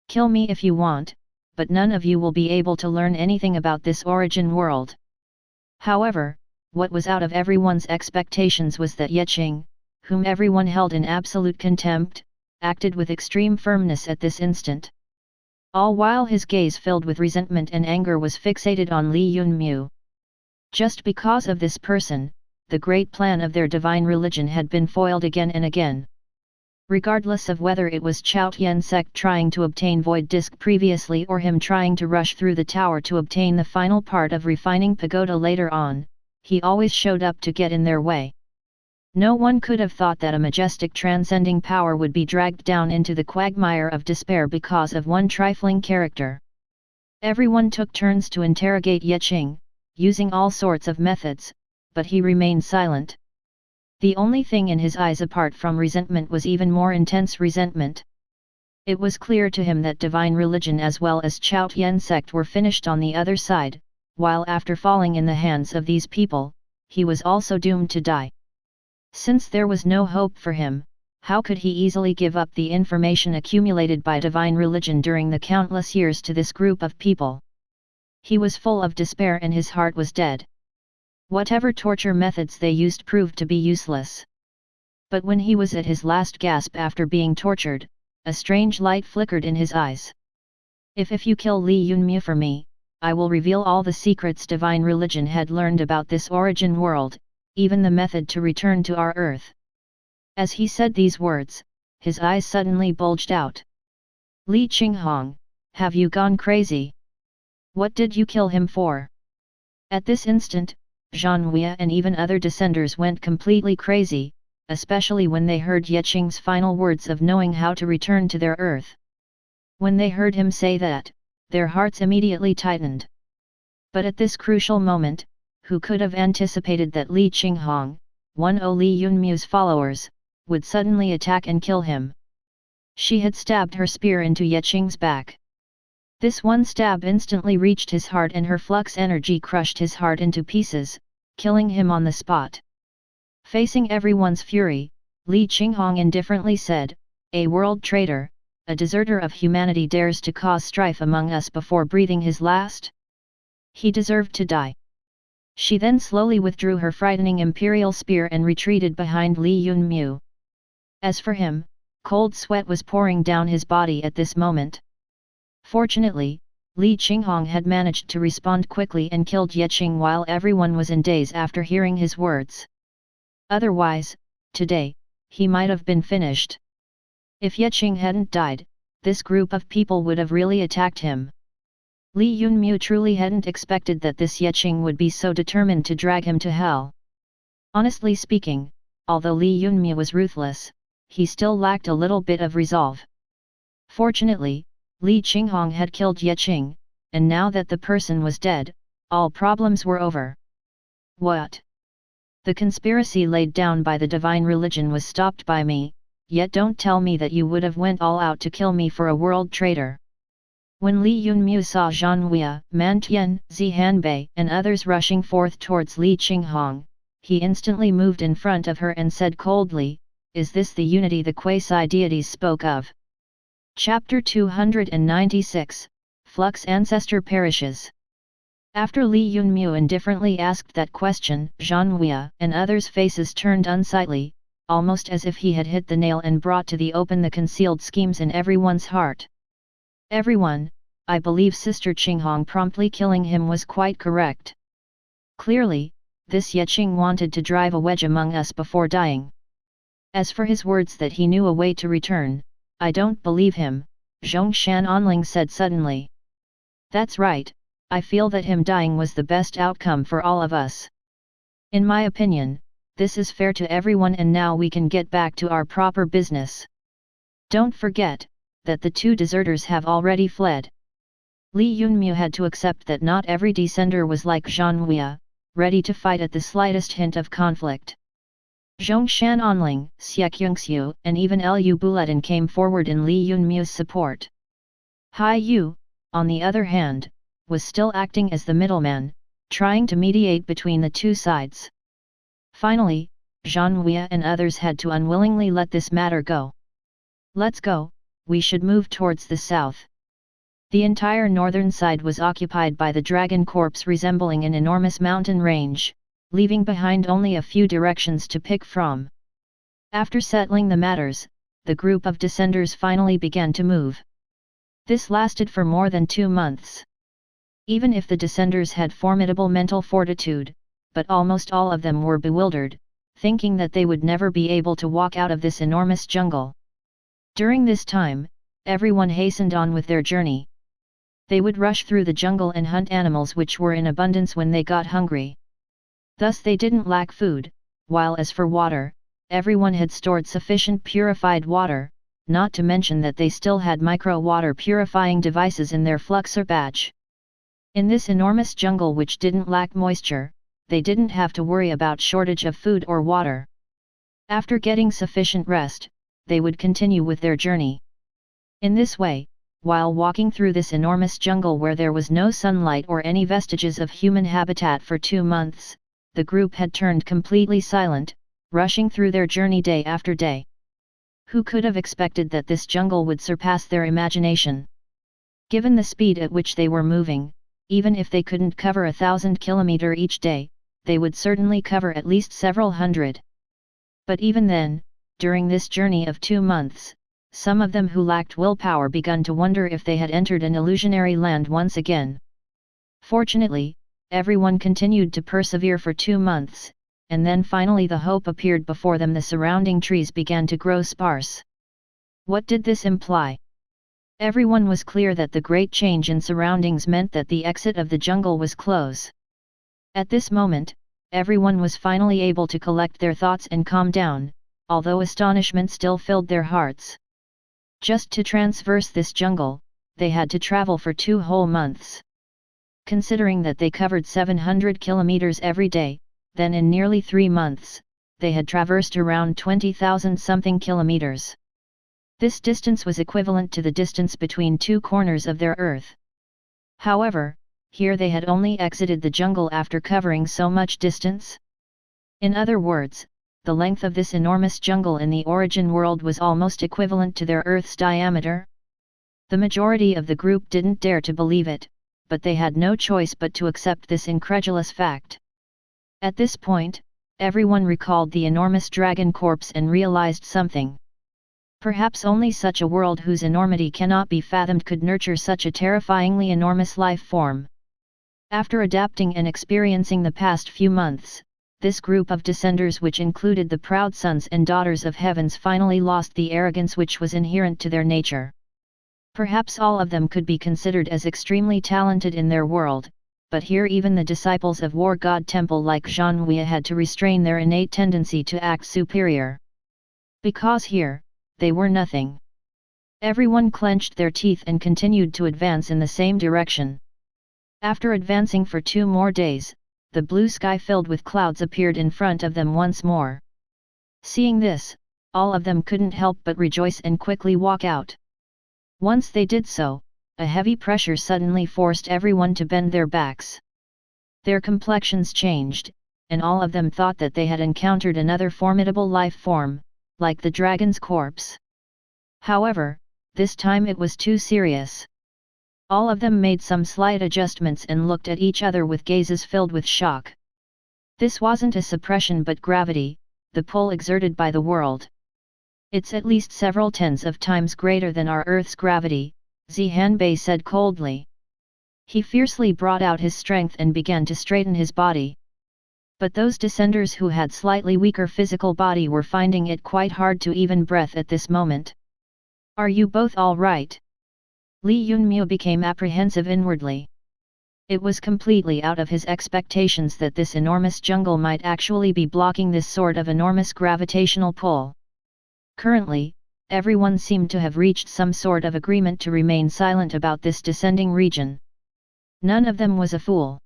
Kill me if you want, but none of you will be able to learn anything about this origin world. However, what was out of everyone's expectations was that Yeqing, whom everyone held in absolute contempt, acted with extreme firmness at this instant. All while his gaze filled with resentment and anger was fixated on Li Yunmu. Just because of this person, the great plan of their divine religion had been foiled again and again. Regardless of whether it was H.A.C.K trying to obtain Void Disk previously or him trying to rush through the tower to obtain the final part of refining Pagoda later on, he always showed up to get in their way. No one could have thought that a majestic transcending power would be dragged down into the quagmire of despair because of one trifling character. Everyone took turns to interrogate Yeqing, using all sorts of methods, but he remained silent. The only thing in his eyes apart from resentment was even more intense resentment. It was clear to him that divine religion as well as H.A.C.K were finished on the other side, while after falling in the hands of these people, he was also doomed to die. Since there was no hope for him, how could he easily give up the information accumulated by divine religion during the countless years to this group of people? He was full of despair and his heart was dead. Whatever torture methods they used proved to be useless. But when he was at his last gasp after being tortured, a strange light flickered in his eyes. If you kill Li Yunmu for me, I will reveal all the secrets divine religion had learned about this origin world, even the method to return to our earth. As he said these words, his eyes suddenly bulged out. Li Qinghong, have you gone crazy? What did you kill him for? At this instant, Zhanhua and even other descenders went completely crazy, especially when they heard Yeqing's final words of knowing how to return to their earth. When they heard him say that, their hearts immediately tightened. But at this crucial moment, who could have anticipated that Li Qinghong, one of Li Yunmu's followers, would suddenly attack and kill him? She had stabbed her spear into Yeqing's back. This one stab instantly reached his heart and her flux energy crushed his heart into pieces, killing him on the spot. Facing everyone's fury, Li Qinghong indifferently said, "A world traitor, a deserter of humanity dares to cause strife among us before breathing his last? He deserved to die." She then slowly withdrew her frightening imperial spear and retreated behind Li Yunmu. As for him, cold sweat was pouring down his body at this moment. Fortunately, Li Qinghong had managed to respond quickly and killed Yeqing while everyone was in daze after hearing his words. Otherwise, today, he might have been finished. If Yeqing hadn't died, this group of people would have really attacked him. Li Yunmu truly hadn't expected that this Yeqing would be so determined to drag him to hell. Honestly speaking, although Li Yunmu was ruthless, he still lacked a little bit of resolve. Fortunately, Li Qinghong had killed Yeqing, and now that the person was dead, all problems were over. What? The conspiracy laid down by the divine religion was stopped by me, yet don't tell me that you would have went all out to kill me for a world traitor. When Li Yunmu saw Zhanhua, Mantian, Zihanbei and others rushing forth towards Li Qinghong, he instantly moved in front of her and said coldly, "Is this the unity the quasi-deities spoke of?" Chapter 296, Flux Ancestor perishes. After Li Yunmu indifferently asked that question, Zhanhua and others' faces turned unsightly, almost as if he had hit the nail and brought to the open the concealed schemes in everyone's heart. "Everyone, I believe Sister Qinghong promptly killing him was quite correct. Clearly, this Yeqing wanted to drive a wedge among us before dying. As for his words that he knew a way to return, I don't believe him," Zhongshan Onling said suddenly. "That's right, I feel that him dying was the best outcome for all of us. In my opinion, this is fair to everyone and now we can get back to our proper business. Don't forget, that the two deserters have already fled." Li Yunmu had to accept that not every descender was like Zhanhua, ready to fight at the slightest hint of conflict. Zhongshan Onling, Yeqing and even Lu Buletin came forward in Li Yunmu's support. Hai Yu, on the other hand, was still acting as the middleman, trying to mediate between the two sides. Finally, Zhanhua and others had to unwillingly let this matter go. "Let's go, we should move towards the south." The entire northern side was occupied by the dragon corpse resembling an enormous mountain range, leaving behind only a few directions to pick from. After settling the matters, the group of descenders finally began to move. This lasted for more than 2 months. Even if the descenders had formidable mental fortitude, but almost all of them were bewildered, thinking that they would never be able to walk out of this enormous jungle. During this time, everyone hastened on with their journey. They would rush through the jungle and hunt animals which were in abundance when they got hungry. Thus they didn't lack food, while as for water, everyone had stored sufficient purified water, not to mention that they still had micro-water purifying devices in their fluxer batch. In this enormous jungle which didn't lack moisture, they didn't have to worry about shortage of food or water. After getting sufficient rest, they would continue with their journey. In this way, while walking through this enormous jungle where there was no sunlight or any vestiges of human habitat for 2 months, the group had turned completely silent, rushing through their journey day after day. Who could have expected that this jungle would surpass their imagination? Given the speed at which they were moving, even if they couldn't cover 1,000 km each day, they would certainly cover at least several hundred. But even then, during this journey of 2 months, some of them who lacked willpower begun to wonder if they had entered an illusionary land once again. Fortunately, everyone continued to persevere for 2 months, and then finally the hope appeared before them. The surrounding trees began to grow sparse. What did this imply? Everyone was clear that the great change in surroundings meant that the exit of the jungle was close. At this moment, everyone was finally able to collect their thoughts and calm down, although astonishment still filled their hearts. Just to traverse this jungle, they had to travel for 2 whole months. Considering that they covered 700 kilometers every day, then in nearly 3 months, they had traversed around 20,000 something kilometers. This distance was equivalent to the distance between 2 corners of their Earth. However, here they had only exited the jungle after covering so much distance. In other words, the length of this enormous jungle in the origin world was almost equivalent to their Earth's diameter. The majority of the group didn't dare to believe it, but they had no choice but to accept this incredulous fact. At this point, everyone recalled the enormous dragon corpse and realized something. Perhaps only such a world whose enormity cannot be fathomed could nurture such a terrifyingly enormous life form. After adapting and experiencing the past few months, this group of descenders, which included the proud sons and daughters of heavens, finally lost the arrogance which was inherent to their nature. Perhaps all of them could be considered as extremely talented in their world, but here even the disciples of War God Temple like Zhanhui had to restrain their innate tendency to act superior. Because here, they were nothing. Everyone clenched their teeth and continued to advance in the same direction. After advancing for 2 more days, the blue sky filled with clouds appeared in front of them once more. Seeing this, all of them couldn't help but rejoice and quickly walk out. Once they did so, a heavy pressure suddenly forced everyone to bend their backs. Their complexions changed, and all of them thought that they had encountered another formidable life form, like the dragon's corpse. However, this time it was too serious. All of them made some slight adjustments and looked at each other with gazes filled with shock. This wasn't a suppression but gravity, the pull exerted by the world. It's at least several tens of times greater than our Earth's gravity, Zhanbei said coldly. He fiercely brought out his strength and began to straighten his body. But those descenders who had slightly weaker physical body were finding it quite hard to even breath at this moment. Are you both all right? Li Yunmiu became apprehensive inwardly. It was completely out of his expectations that this enormous jungle might actually be blocking this sort of enormous gravitational pull. Currently, everyone seemed to have reached some sort of agreement to remain silent about this descending region. None of them was a fool.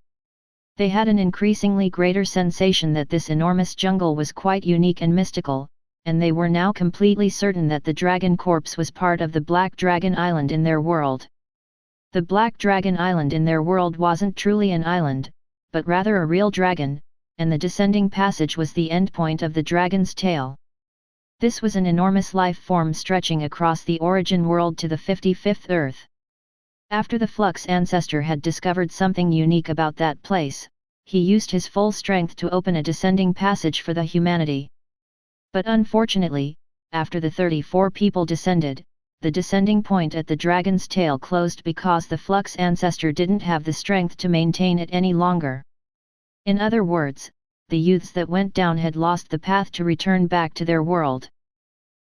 They had an increasingly greater sensation that this enormous jungle was quite unique and mystical, and they were now completely certain that the dragon corpse was part of the Black Dragon Island in their world. The Black Dragon Island in their world wasn't truly an island, but rather a real dragon, and the descending passage was the endpoint of the dragon's tail. This was an enormous life form stretching across the origin world to the 55th Earth. After the Flux Ancestor had discovered something unique about that place, he used his full strength to open a descending passage for the humanity. But unfortunately, after the 34 people descended, the descending point at the dragon's tail closed because the Flux Ancestor didn't have the strength to maintain it any longer. In other words, the youths that went down had lost the path to return back to their world.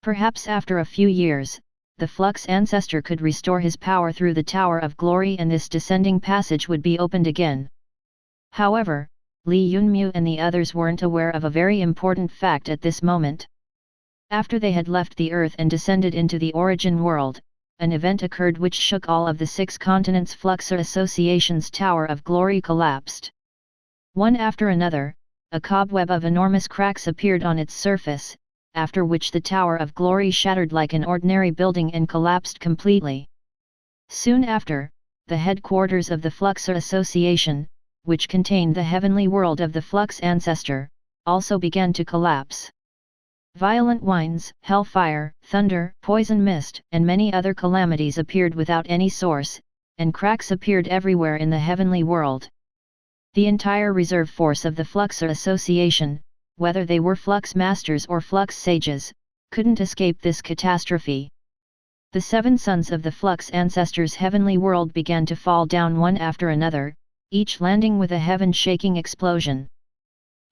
Perhaps after a few years, the Flux Ancestor could restore his power through the Tower of Glory and this descending passage would be opened again. However, Li Yunmu and the others weren't aware of a very important fact at this moment. After they had left the Earth and descended into the origin world, an event occurred which shook all of the 6 continents. Flux Association's Tower of Glory collapsed. One after another, a cobweb of enormous cracks appeared on its surface, after which the Tower of Glory shattered like an ordinary building and collapsed completely. Soon after, the headquarters of the Flux Association, which contained the heavenly world of the Flux Ancestor, also began to collapse. Violent winds, hellfire, thunder, poison mist, and many other calamities appeared without any source, and cracks appeared everywhere in the heavenly world. The entire reserve force of the Flux Association, whether they were Flux Masters or Flux Sages, couldn't escape this catastrophe. The 7 sons of the Flux Ancestors' heavenly world began to fall down one after another, each landing with a heaven-shaking explosion.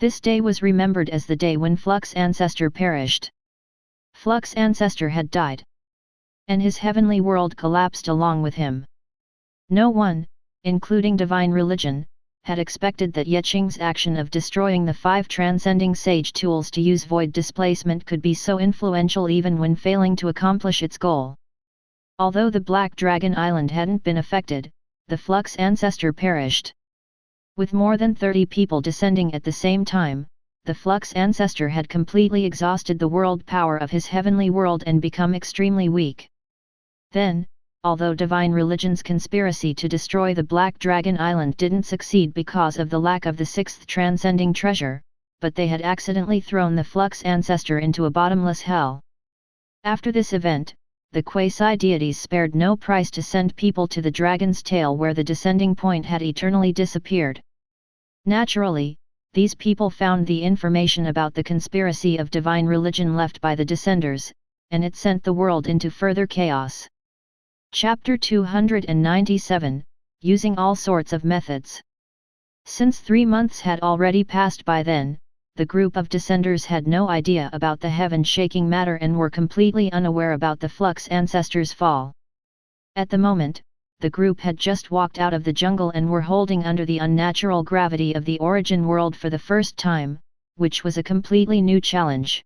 This day was remembered as the day when Flux Ancestor perished. Flux Ancestor had died. And his heavenly world collapsed along with him. No one, including divine religion, had expected that Yeqing's action of destroying the 5 transcending sage tools to use void displacement could be so influential even when failing to accomplish its goal. Although the Black Dragon Island hadn't been affected, the Flux Ancestor perished. With more than 30 people descending at the same time, the Flux Ancestor had completely exhausted the world power of his heavenly world and become extremely weak. Then, although divine religion's conspiracy to destroy the Black Dragon Island didn't succeed because of the lack of the 6th transcending treasure, but they had accidentally thrown the Flux Ancestor into a bottomless hell. After this event, the quasi-deities spared no price to send people to the dragon's tail where the descending point had eternally disappeared. Naturally, these people found the information about the conspiracy of divine religion left by the descenders, and it sent the world into further chaos. Chapter 297, Using all sorts of methods. Since 3 months had already passed by then, the group of descenders had no idea about the heaven-shaking matter and were completely unaware about the Flux Ancestor's fall. At the moment, the group had just walked out of the jungle and were holding under the unnatural gravity of the origin world for the first time, which was a completely new challenge.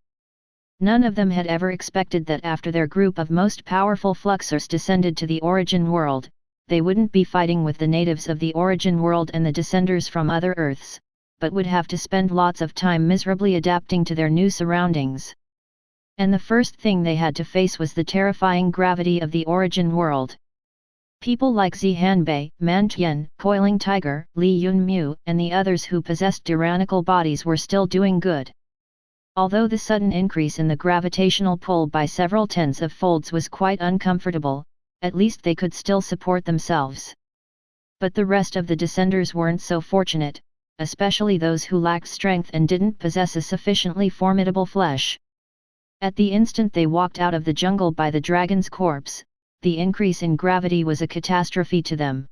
None of them had ever expected that after their group of most powerful Fluxers descended to the origin world, they wouldn't be fighting with the natives of the origin world and the descenders from other Earths, but would have to spend lots of time miserably adapting to their new surroundings. And the first thing they had to face was the terrifying gravity of the origin world. People like Zihanbei, Mantian, Coiling Tiger, Li Yunmu, and the others who possessed tyrannical bodies were still doing good. Although the sudden increase in the gravitational pull by several tens of folds was quite uncomfortable, at least they could still support themselves. But the rest of the descenders weren't so fortunate, especially those who lacked strength and didn't possess a sufficiently formidable flesh. At the instant they walked out of the jungle by the dragon's corpse, the increase in gravity was a catastrophe to them.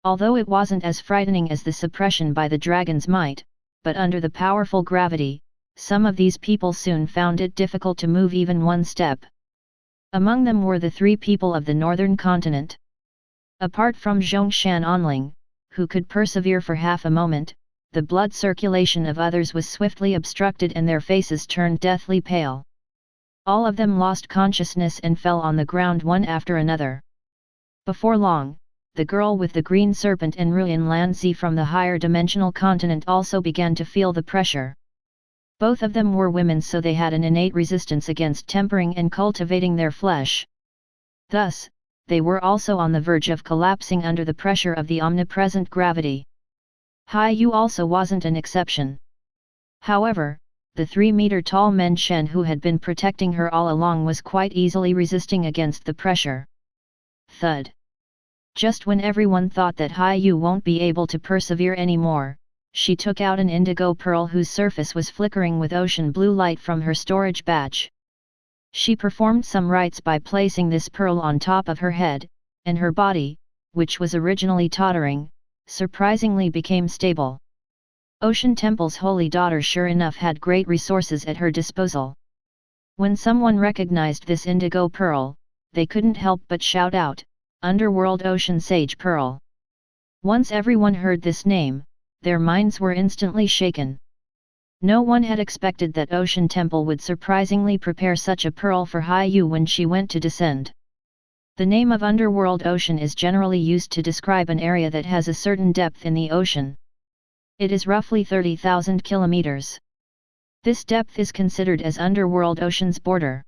Although it wasn't as frightening as the suppression by the dragon's might, but under the powerful gravity, some of these people soon found it difficult to move even one step. Among them were the 3 people of the northern continent. Apart from Zhongshan Onling, who could persevere for half a moment, the blood circulation of others was swiftly obstructed and their faces turned deathly pale. All of them lost consciousness and fell on the ground one after another. Before long, the girl with the green serpent and Ruin Lanzi from the higher dimensional continent also began to feel the pressure. Both of them were women, so they had an innate resistance against tempering and cultivating their flesh. Thus, they were also on the verge of collapsing under the pressure of the omnipresent gravity. Hai Yu also wasn't an exception. However, the 3-meter-tall Men Shen who had been protecting her all along was quite easily resisting against the pressure. Thud. Just when everyone thought that Hai Yu won't be able to persevere anymore, she took out an indigo pearl whose surface was flickering with ocean blue light from her storage batch. She performed some rites by placing this pearl on top of her head, and her body, which was originally tottering, surprisingly became stable. Ocean Temple's holy daughter sure enough had great resources at her disposal. When someone recognized this indigo pearl, they couldn't help but shout out, "Underworld Ocean Sage Pearl." Once everyone heard this name, their minds were instantly shaken. No one had expected that Ocean Temple would surprisingly prepare such a pearl for Ha-Yu when she went to descend. The name of Underworld Ocean is generally used to describe an area that has a certain depth in the ocean. It is roughly 30,000 kilometers. This depth is considered as Underworld Ocean's border.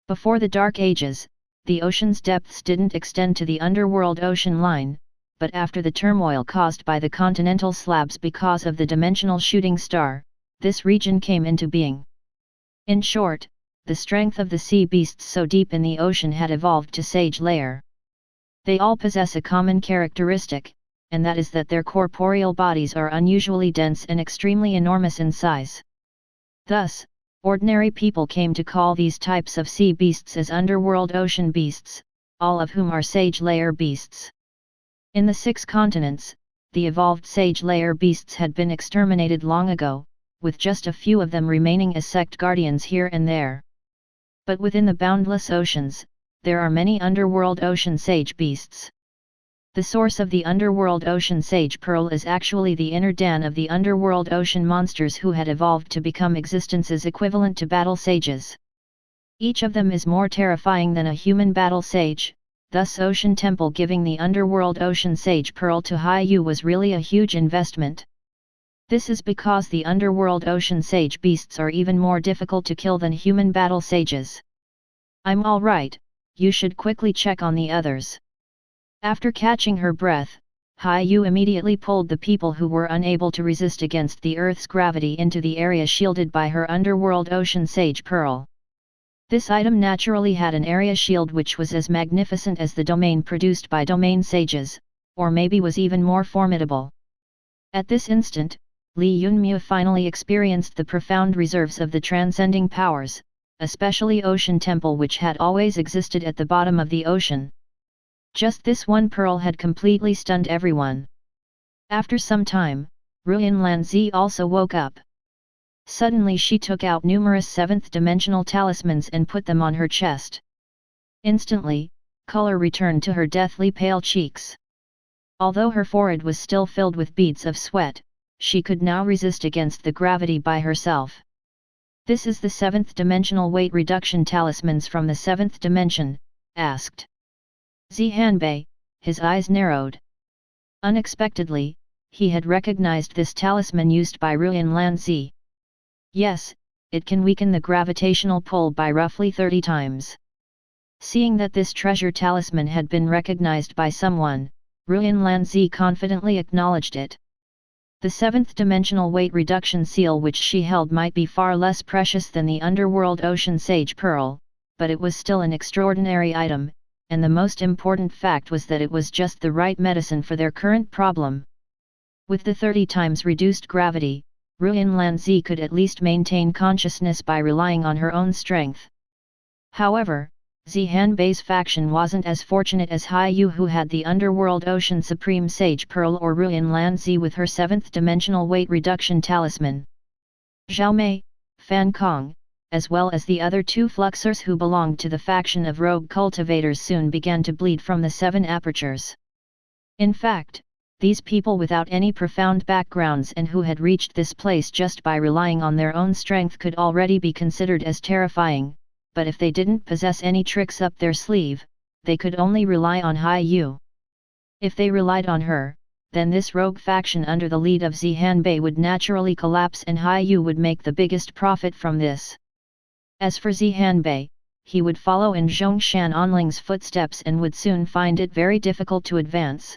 Before the Dark Ages, the ocean's depths didn't extend to the Underworld Ocean line, but after the turmoil caused by the continental slabs because of the dimensional shooting star, this region came into being. In short, the strength of the sea beasts so deep in the ocean had evolved to sage layer. They all possess a common characteristic, and that is that their corporeal bodies are unusually dense and extremely enormous in size. Thus, ordinary people came to call these types of sea beasts as underworld ocean beasts, all of whom are sage layer beasts. In the 6 continents, the evolved sage layer beasts had been exterminated long ago, with just a few of them remaining as sect guardians here and there. But within the boundless oceans, there are many underworld ocean sage beasts. The source of the underworld ocean sage pearl is actually the inner den of the underworld ocean monsters who had evolved to become existences equivalent to battle sages. Each of them is more terrifying than a human battle sage, thus Ocean Temple giving the underworld ocean sage pearl to Ha-Yu was really a huge investment. This is because the underworld ocean sage beasts are even more difficult to kill than human battle sages. "I'm all right, you should quickly check on the others." After catching her breath, Ha-Yu immediately pulled the people who were unable to resist against the Earth's gravity into the area shielded by her underworld ocean sage pearl. This item naturally had an area shield which was as magnificent as the domain produced by domain sages, or maybe was even more formidable. At this instant, Li Yunmu finally experienced the profound reserves of the transcending powers, especially Ocean Temple which had always existed at the bottom of the ocean. Just this one pearl had completely stunned everyone. After some time, Ruyan Lanzi also woke up. Suddenly she took out numerous 7th-dimensional talismans and put them on her chest. Instantly, color returned to her deathly pale cheeks. Although her forehead was still filled with beads of sweat, she could now resist against the gravity by herself. "This is the 7th-dimensional weight reduction talismans from the 7th dimension?" asked Zhanbei, his eyes narrowed. Unexpectedly, he had recognized this talisman used by Ruyan Lanzi. "Yes, it can weaken the gravitational pull by roughly 30 times. Seeing that this treasure talisman had been recognized by someone, Ruyan Lanzi confidently acknowledged it. The 7th-dimensional weight reduction seal which she held might be far less precious than the underworld ocean sage pearl, but it was still an extraordinary item, and the most important fact was that it was just the right medicine for their current problem. With the 30 times reduced gravity, Ruyan Lanzi could at least maintain consciousness by relying on her own strength. However, Zhanbei's faction wasn't as fortunate as Ha-Yu who had the underworld ocean supreme sage pearl or Ruyan Lanzi with her 7th-dimensional weight reduction talisman. Zhao Mei, Fan Kong, as well as the other 2 fluxers who belonged to the faction of rogue cultivators soon began to bleed from the 7 apertures. In fact, these people without any profound backgrounds and who had reached this place just by relying on their own strength could already be considered as terrifying, but if they didn't possess any tricks up their sleeve, they could only rely on Ha-Yu. If they relied on her, then this rogue faction under the lead of Zhanbei would naturally collapse and Ha-Yu would make the biggest profit from this. As for Zhanbei, he would follow in Zhongshan Onling's footsteps and would soon find it very difficult to advance.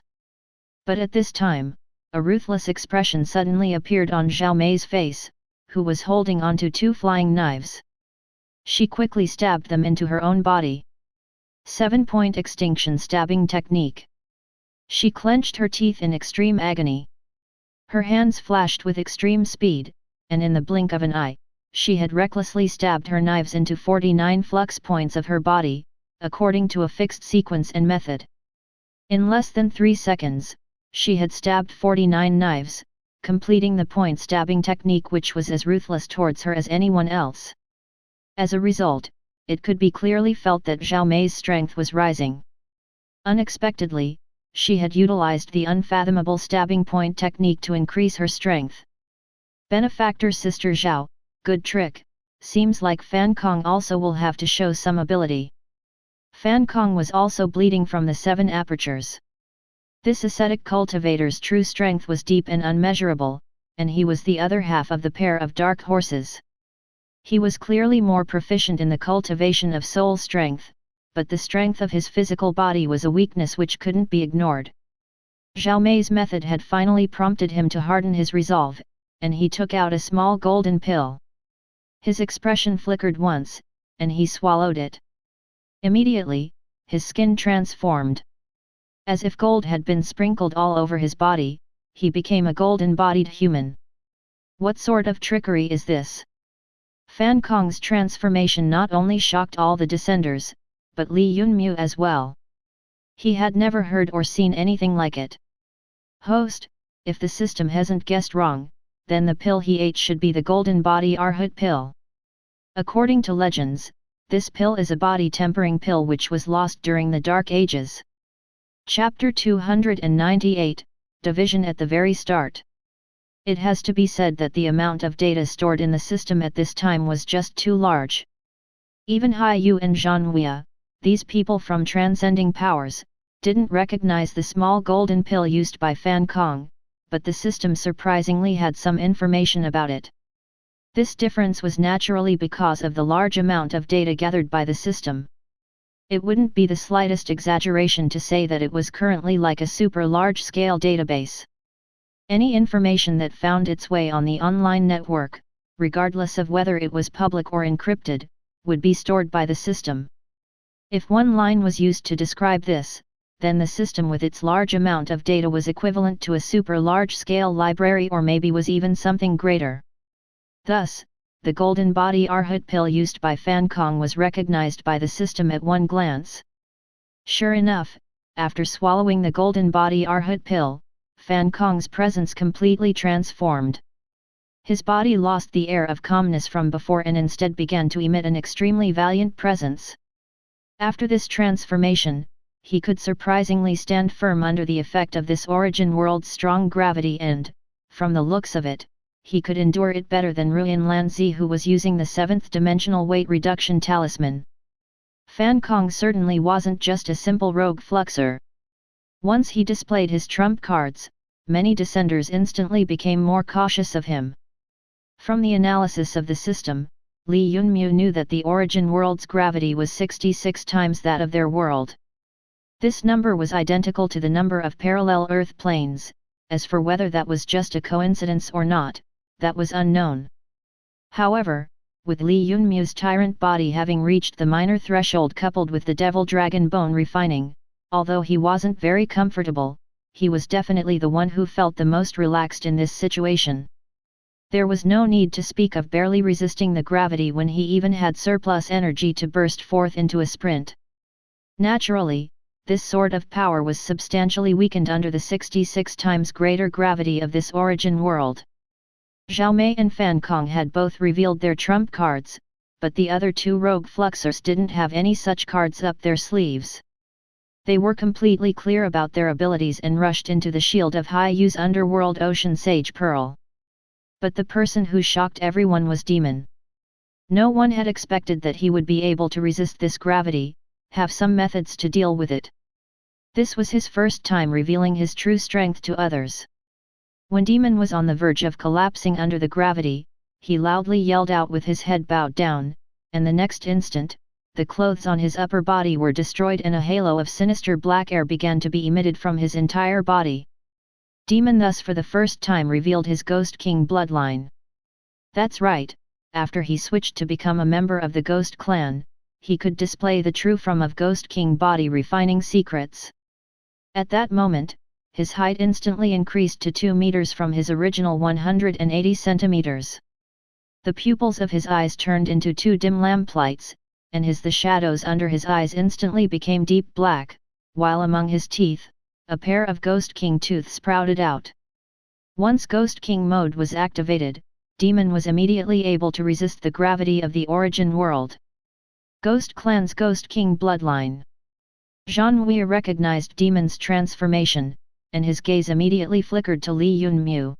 But at this time, a ruthless expression suddenly appeared on Zhao Mei's face, who was holding onto 2 flying knives. She quickly stabbed them into her own body. 7-point extinction stabbing technique. She clenched her teeth in extreme agony. Her hands flashed with extreme speed, and in the blink of an eye, she had recklessly stabbed her knives into 49 flux points of her body, according to a fixed sequence and method. In less than 3 seconds, she had stabbed 49 knives, completing the point stabbing technique which was as ruthless towards her as anyone else. As a result, it could be clearly felt that Zhao Mei's strength was rising. Unexpectedly, she had utilized the unfathomable stabbing point technique to increase her strength. Benefactor Sister Zhao, good trick, seems like Fan Kong also will have to show some ability. Fan Kong was also bleeding from the 7 apertures. This ascetic cultivator's true strength was deep and unmeasurable, and he was the other half of the pair of dark horses. He was clearly more proficient in the cultivation of soul strength, but the strength of his physical body was a weakness which couldn't be ignored. Zhao Mei's method had finally prompted him to harden his resolve, and he took out a small golden pill. His expression flickered once, and he swallowed it. Immediately, his skin transformed. As if gold had been sprinkled all over his body, he became a golden-bodied human. What sort of trickery is this? Fan Kong's transformation not only shocked all the descenders, but Li Yunmu as well. He had never heard or seen anything like it. Host, if the system hasn't guessed wrong, then the pill he ate should be the golden body Arhat pill. According to legends, this pill is a body tempering pill which was lost during the Dark Ages. Chapter 298, Division at the very start. It has to be said that the amount of data stored in the system at this time was just too large. Even Hai Yu and Zhanhua, these people from transcending powers, didn't recognize the small golden pill used by Fan Kong, but the system surprisingly had some information about it. This difference was naturally because of the large amount of data gathered by the system. It wouldn't be the slightest exaggeration to say that it was currently like a super large-scale database. Any information that found its way on the online network, regardless of whether it was public or encrypted, would be stored by the system. If one line was used to describe this, then the system with its large amount of data was equivalent to a super large-scale library or maybe was even something greater. Thus, the golden body Arhat pill used by Fan Kong was recognized by the system at one glance. Sure enough, after swallowing the golden body Arhat pill, Fan Kong's presence completely transformed. His body lost the air of calmness from before and instead began to emit an extremely valiant presence. After this transformation, he could surprisingly stand firm under the effect of this origin world's strong gravity and, from the looks of it, he could endure it better than Ruin Lanzi, who was using the 7th dimensional weight reduction talisman. Fan Kong certainly wasn't just a simple rogue fluxer. Once he displayed his trump cards, many descenders instantly became more cautious of him. From the analysis of the system, Li Yunmu knew that the origin world's gravity was 66 times that of their world. This number was identical to the number of parallel Earth planes. As for whether that was just a coincidence or not, that was unknown. However, with Li Yunmu's tyrant body having reached the minor threshold coupled with the devil dragon bone refining, although he wasn't very comfortable, he was definitely the one who felt the most relaxed in this situation. There was no need to speak of barely resisting the gravity when he even had surplus energy to burst forth into a sprint. Naturally, this sort of power was substantially weakened under the 66 times greater gravity of this origin world. Zhao Mei and Fan Kong had both revealed their trump cards, but the other two rogue fluxers didn't have any such cards up their sleeves. They were completely clear about their abilities and rushed into the shield of Hai Yu's underworld ocean sage pearl. But the person who shocked everyone was Demon. No one had expected that he would be able to resist this gravity, have some methods to deal with it. This was his first time revealing his true strength to others. When Demon was on the verge of collapsing under the gravity, he loudly yelled out with his head bowed down, and the next instant, the clothes on his upper body were destroyed and a halo of sinister black air began to be emitted from his entire body. Demon thus for the first time revealed his Ghost King bloodline. That's right, after he switched to become a member of the Ghost Clan, he could display the true form of Ghost King body refining secrets. At that moment, his height instantly increased to 2 meters from his original 180 centimeters. The pupils of his eyes turned into 2 dim lamplights, and the shadows under his eyes instantly became deep black, while among his teeth, a pair of Ghost King tooth sprouted out. Once Ghost King mode was activated, Demon was immediately able to resist the gravity of the origin world. Ghost Clan's Ghost King bloodline. Zhang Wei recognized Demon's transformation, and his gaze immediately flickered to Li Yunmu.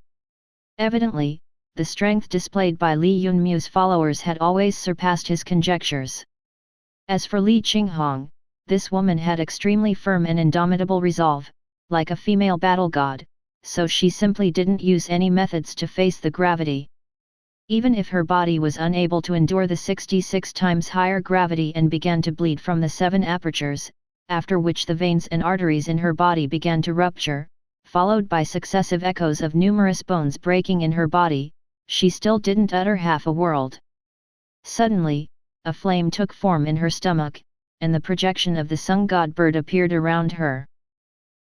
Evidently, the strength displayed by Li Yunmu's followers had always surpassed his conjectures. As for Li Qinghong, this woman had extremely firm and indomitable resolve, like a female battle god, so she simply didn't use any methods to face the gravity. Even if her body was unable to endure the 66 times higher gravity and began to bleed from the 7 apertures, after which the veins and arteries in her body began to rupture, followed by successive echoes of numerous bones breaking in her body, she still didn't utter half a word. Suddenly, a flame took form in her stomach, and the projection of the sun god bird appeared around her.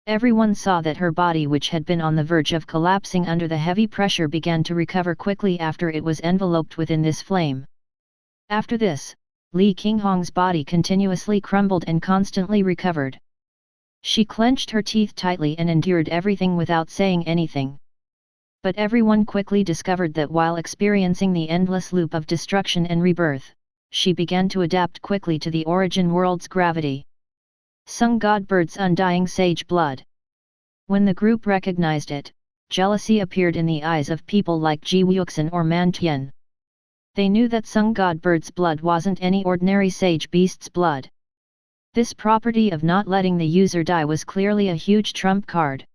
Everyone saw that her body, which had been on the verge of collapsing under the heavy pressure, began to recover quickly after it was enveloped within this flame. After this, Li Qinghong's body continuously crumbled and constantly recovered. She clenched her teeth tightly and endured everything without saying anything. But everyone quickly discovered that while experiencing the endless loop of destruction and rebirth, she began to adapt quickly to the origin world's gravity. Sun God Bird's undying sage blood. When the group recognized it, jealousy appeared in the eyes of people like Ji Wuxin or Man Tian. They knew that Sun God Bird's blood wasn't any ordinary sage beast's blood. This property of not letting the user die was clearly a huge trump card.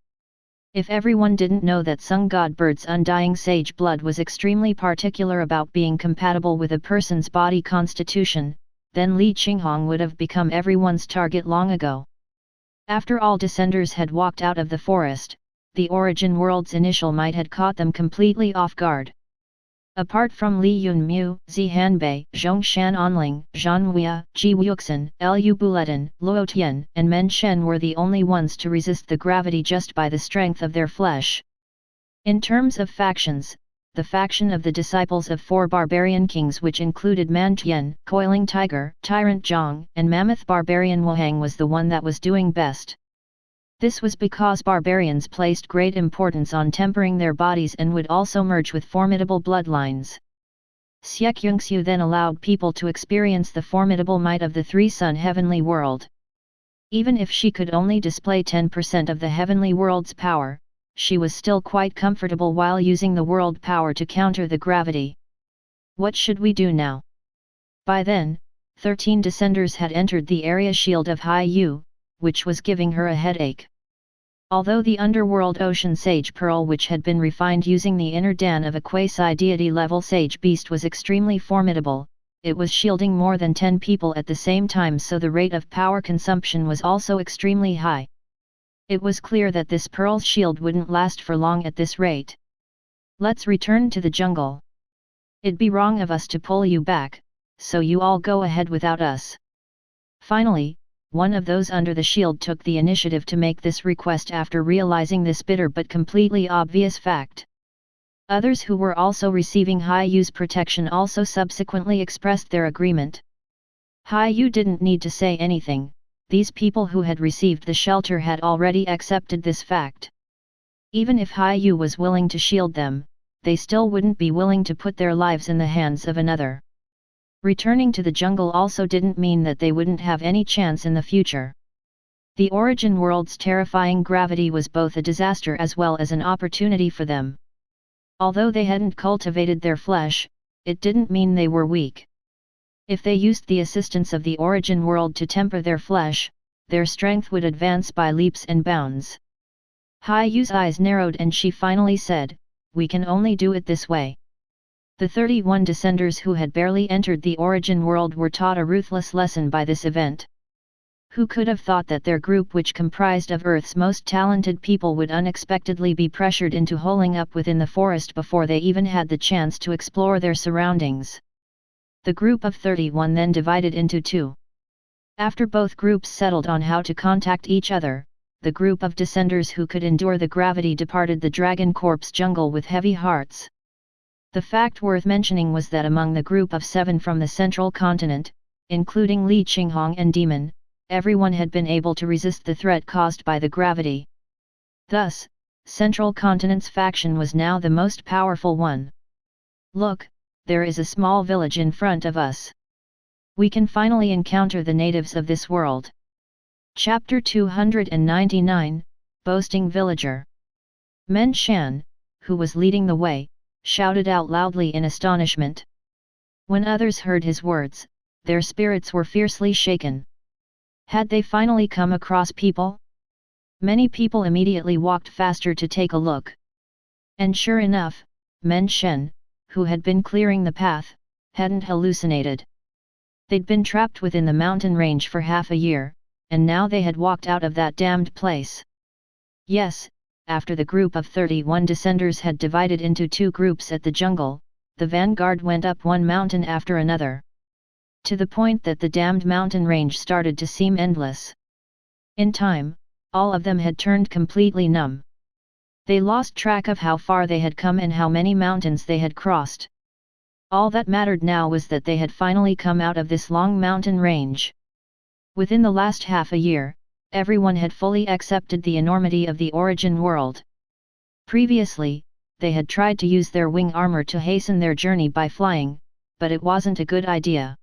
If everyone didn't know that Sun God Bird's undying sage blood was extremely particular about being compatible with a person's body constitution, then Li Qinghong would have become everyone's target long ago. After all descenders had walked out of the forest, the origin world's initial might had caught them completely off guard. Apart from Li Yunmu, Zi Hanbei, Zhongshan Onling, Zhan Wei, Ji Wuxin, Lu Buletin, Luo Tian, and Men Shen were the only ones to resist the gravity just by the strength of their flesh. In terms of factions, the faction of the disciples of 4 barbarian kings, which included Man Tian, Coiling Tiger, Tyrant Zhang, and Mammoth Barbarian Wuhang, was the one that was doing best. This was because barbarians placed great importance on tempering their bodies and would also merge with formidable bloodlines. Yeqing then allowed people to experience the formidable might of the 3-sun heavenly world. Even if she could only display 10% of the heavenly world's power, she was still quite comfortable while using the world power to counter the gravity. What should we do now? By then, 13 descenders had entered the area shield of Hai-Yu, which was giving her a headache. Although the underworld ocean sage pearl, which had been refined using the inner dan of a quasi-deity level sage beast, was extremely formidable, it was shielding more than 10 people at the same time, so the rate of power consumption was also extremely high. It was clear that this pearl's shield wouldn't last for long at this rate. Let's return to the jungle. It'd be wrong of us to pull you back, so you all go ahead without us. Finally, one of those under the shield took the initiative to make this request after realizing this bitter but completely obvious fact. Others who were also receiving Hai-Yu's protection also subsequently expressed their agreement. Hai-Yu didn't need to say anything, these people who had received the shelter had already accepted this fact. Even if Hai-Yu was willing to shield them, they still wouldn't be willing to put their lives in the hands of another. Returning to the jungle also didn't mean that they wouldn't have any chance in the future. The origin world's terrifying gravity was both a disaster as well as an opportunity for them. Although they hadn't cultivated their flesh, it didn't mean they were weak. If they used the assistance of the origin world to temper their flesh, their strength would advance by leaps and bounds. Hai-Yu's eyes narrowed and she finally said, "We can only do it this way." The 31 descenders who had barely entered the origin world were taught a ruthless lesson by this event. Who could have thought that their group, which comprised of Earth's most talented people, would unexpectedly be pressured into holing up within the forest before they even had the chance to explore their surroundings? The group of 31 then divided into 2. After both groups settled on how to contact each other, the group of descenders who could endure the gravity departed the Dragon Corpse jungle with heavy hearts. The fact worth mentioning was that among the group of 7 from the central continent, including Li Qinghong and Demon, everyone had been able to resist the threat caused by the gravity. Thus, Central Continent's faction was now the most powerful one. "Look, there is a small village in front of us. We can finally encounter the natives of this world. Chapter 299, Boasting Villager. Men Shan, who was leading the way, shouted out loudly in astonishment. When others heard his words, their spirits were fiercely shaken. Had they finally come across people? Many people immediately walked faster to take a look. And sure enough, Men Shen, who had been clearing the path, hadn't hallucinated. They'd been trapped within the mountain range for half a year, and now they had walked out of that damned place. Yes, after the group of 31 descenders had divided into two groups at the jungle, the vanguard went up one mountain after another. To the point that the damned mountain range started to seem endless. In time, all of them had turned completely numb. They lost track of how far they had come and how many mountains they had crossed. All that mattered now was that they had finally come out of this long mountain range. Within the last half a year, everyone had fully accepted the enormity of the origin world. Previously, they had tried to use their wing armor to hasten their journey by flying, but it wasn't a good idea.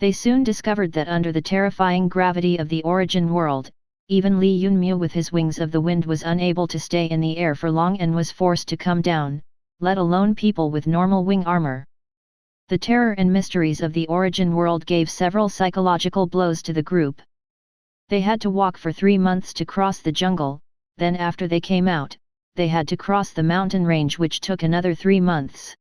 They soon discovered that under the terrifying gravity of the origin world, even Li Yunmu with his wings of the wind was unable to stay in the air for long and was forced to come down, let alone people with normal wing armor. The terror and mysteries of the origin world gave several psychological blows to the group. They had to walk for 3 months to cross the jungle, then after they came out, they had to cross the mountain range which took another 3 months.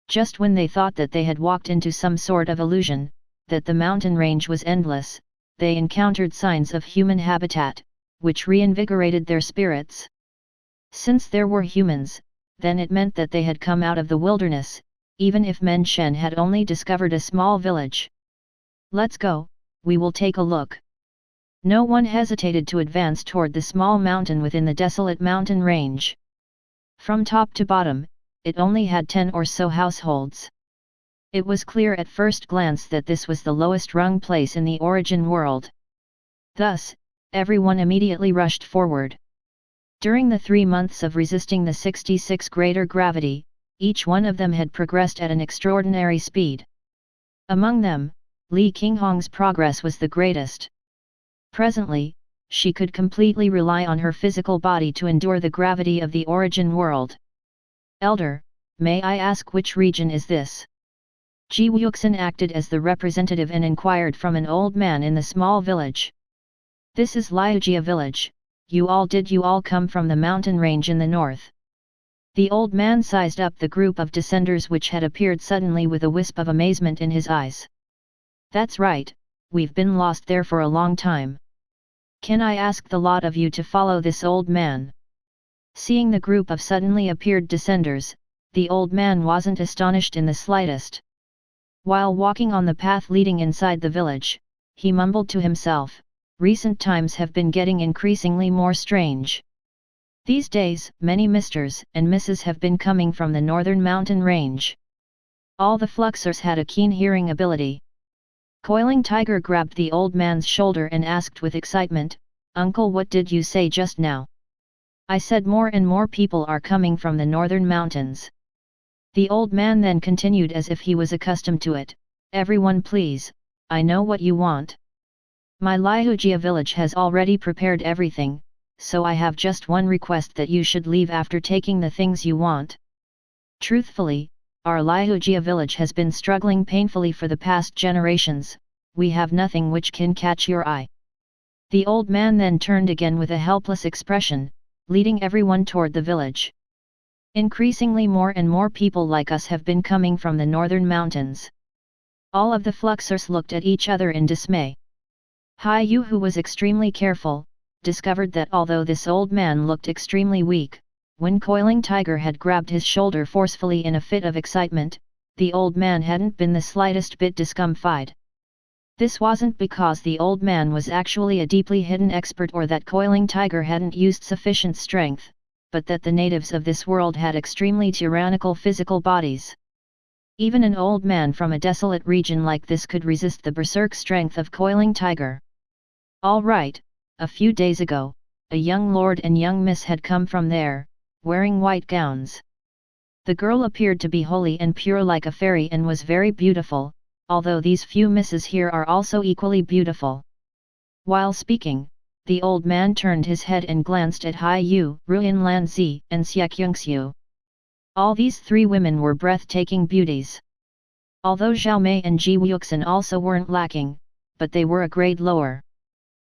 Just when they thought that they had walked into some sort of illusion, that the mountain range was endless, they encountered signs of human habitat, which reinvigorated their spirits. Since there were humans, then it meant that they had come out of the wilderness, even if Men Shen had only discovered a small village. Let's go, we will take a look. No one hesitated to advance toward the small mountain within the desolate mountain range. From top to bottom, it only had 10 or so households. It was clear at first glance that this was the lowest rung place in the origin world. Thus, everyone immediately rushed forward. During the 3 months of resisting the 66 greater gravity, each one of them had progressed at an extraordinary speed. Among them, Li Qinghong's progress was the greatest. Presently, she could completely rely on her physical body to endure the gravity of the origin world. Elder, may I ask which region is this? Ji Wuxin acted as the representative and inquired from an old man in the small village. This is Laijia Village. You all come from the mountain range in the north. The old man sized up the group of descenders which had appeared suddenly with a wisp of amazement in his eyes. That's right, we've been lost there for a long time. Can I ask the lot of you to follow this old man? Seeing the group of suddenly appeared descenders, the old man wasn't astonished in the slightest. While walking on the path leading inside the village, he mumbled to himself, recent times have been getting increasingly more strange. These days, many Misters and Mrs. have been coming from the northern mountain range. All the Fluxers had a keen hearing ability. Coiling Tiger grabbed the old man's shoulder and asked with excitement, Uncle, what did you say just now? I said more and more people are coming from the northern mountains. The old man then continued as if he was accustomed to it, everyone please, I know what you want. My Laijia village has already prepared everything, so I have just one request, that you should leave after taking the things you want. Truthfully, our Laijia village has been struggling painfully for the past generations, we have nothing which can catch your eye. The old man then turned again with a helpless expression, leading everyone toward the village. Increasingly more and more people like us have been coming from the northern mountains. All of the Fluxers looked at each other in dismay. Hai Yu, who was extremely careful, discovered that although this old man looked extremely weak, when Coiling Tiger had grabbed his shoulder forcefully in a fit of excitement, the old man hadn't been the slightest bit discomfited. This wasn't because the old man was actually a deeply hidden expert or that Coiling Tiger hadn't used sufficient strength, but that the natives of this world had extremely tyrannical physical bodies. Even an old man from a desolate region like this could resist the berserk strength of Coiling Tiger. All right. A few days ago, a young lord and young miss had come from there, wearing white gowns. The girl appeared to be holy and pure like a fairy and was very beautiful, although these few misses here are also equally beautiful. While speaking, the old man turned his head and glanced at Hai Yu, Ruin Lanzi, and Xiu. All these three women were breathtaking beauties. Although Zhao Mei and Ji Wuxin also weren't lacking, but they were a grade lower.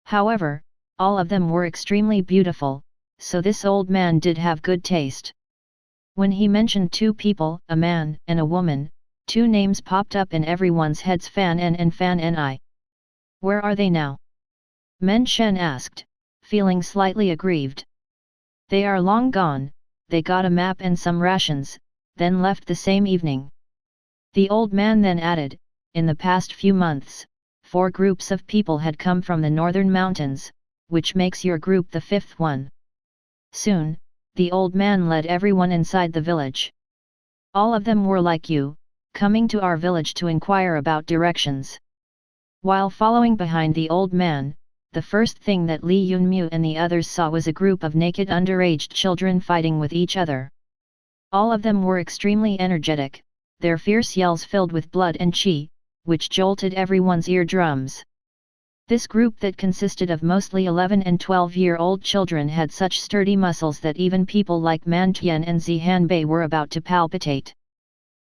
However, all of them were extremely beautiful, so this old man did have good taste. When he mentioned two people, a man and a woman, two names popped up in everyone's heads, Fan En and Fan Ni. Where are they now? Men Shen asked, feeling slightly aggrieved. They are long gone, they got a map and some rations, then left the same evening. The old man then added, in the past few months, 4 groups of people had come from the northern mountains, which makes your group the 5th one. Soon, the old man led everyone inside the village. All of them were like you, coming to our village to inquire about directions. While following behind the old man, the first thing that Li Yunmu and the others saw was a group of naked underage children fighting with each other. All of them were extremely energetic, their fierce yells filled with blood and qi, which jolted everyone's eardrums. This group that consisted of mostly 11 and 12-year-old children had such sturdy muscles that even people like Man Tian and Zihanbei were about to palpitate.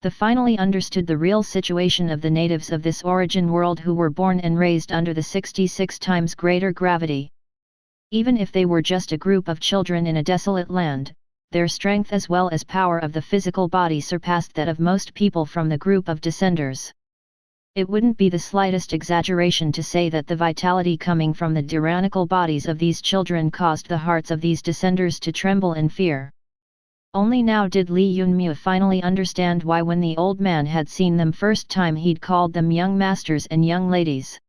They finally understood the real situation of the natives of this origin world who were born and raised under the 66 times greater gravity. Even if they were just a group of children in a desolate land, their strength as well as power of the physical body surpassed that of most people from the group of descenders. It wouldn't be the slightest exaggeration to say that the vitality coming from the tyrannical bodies of these children caused the hearts of these descenders to tremble in fear. Only now did Li Yunmu finally understand why when the old man had seen them first time he'd called them young masters and young ladies.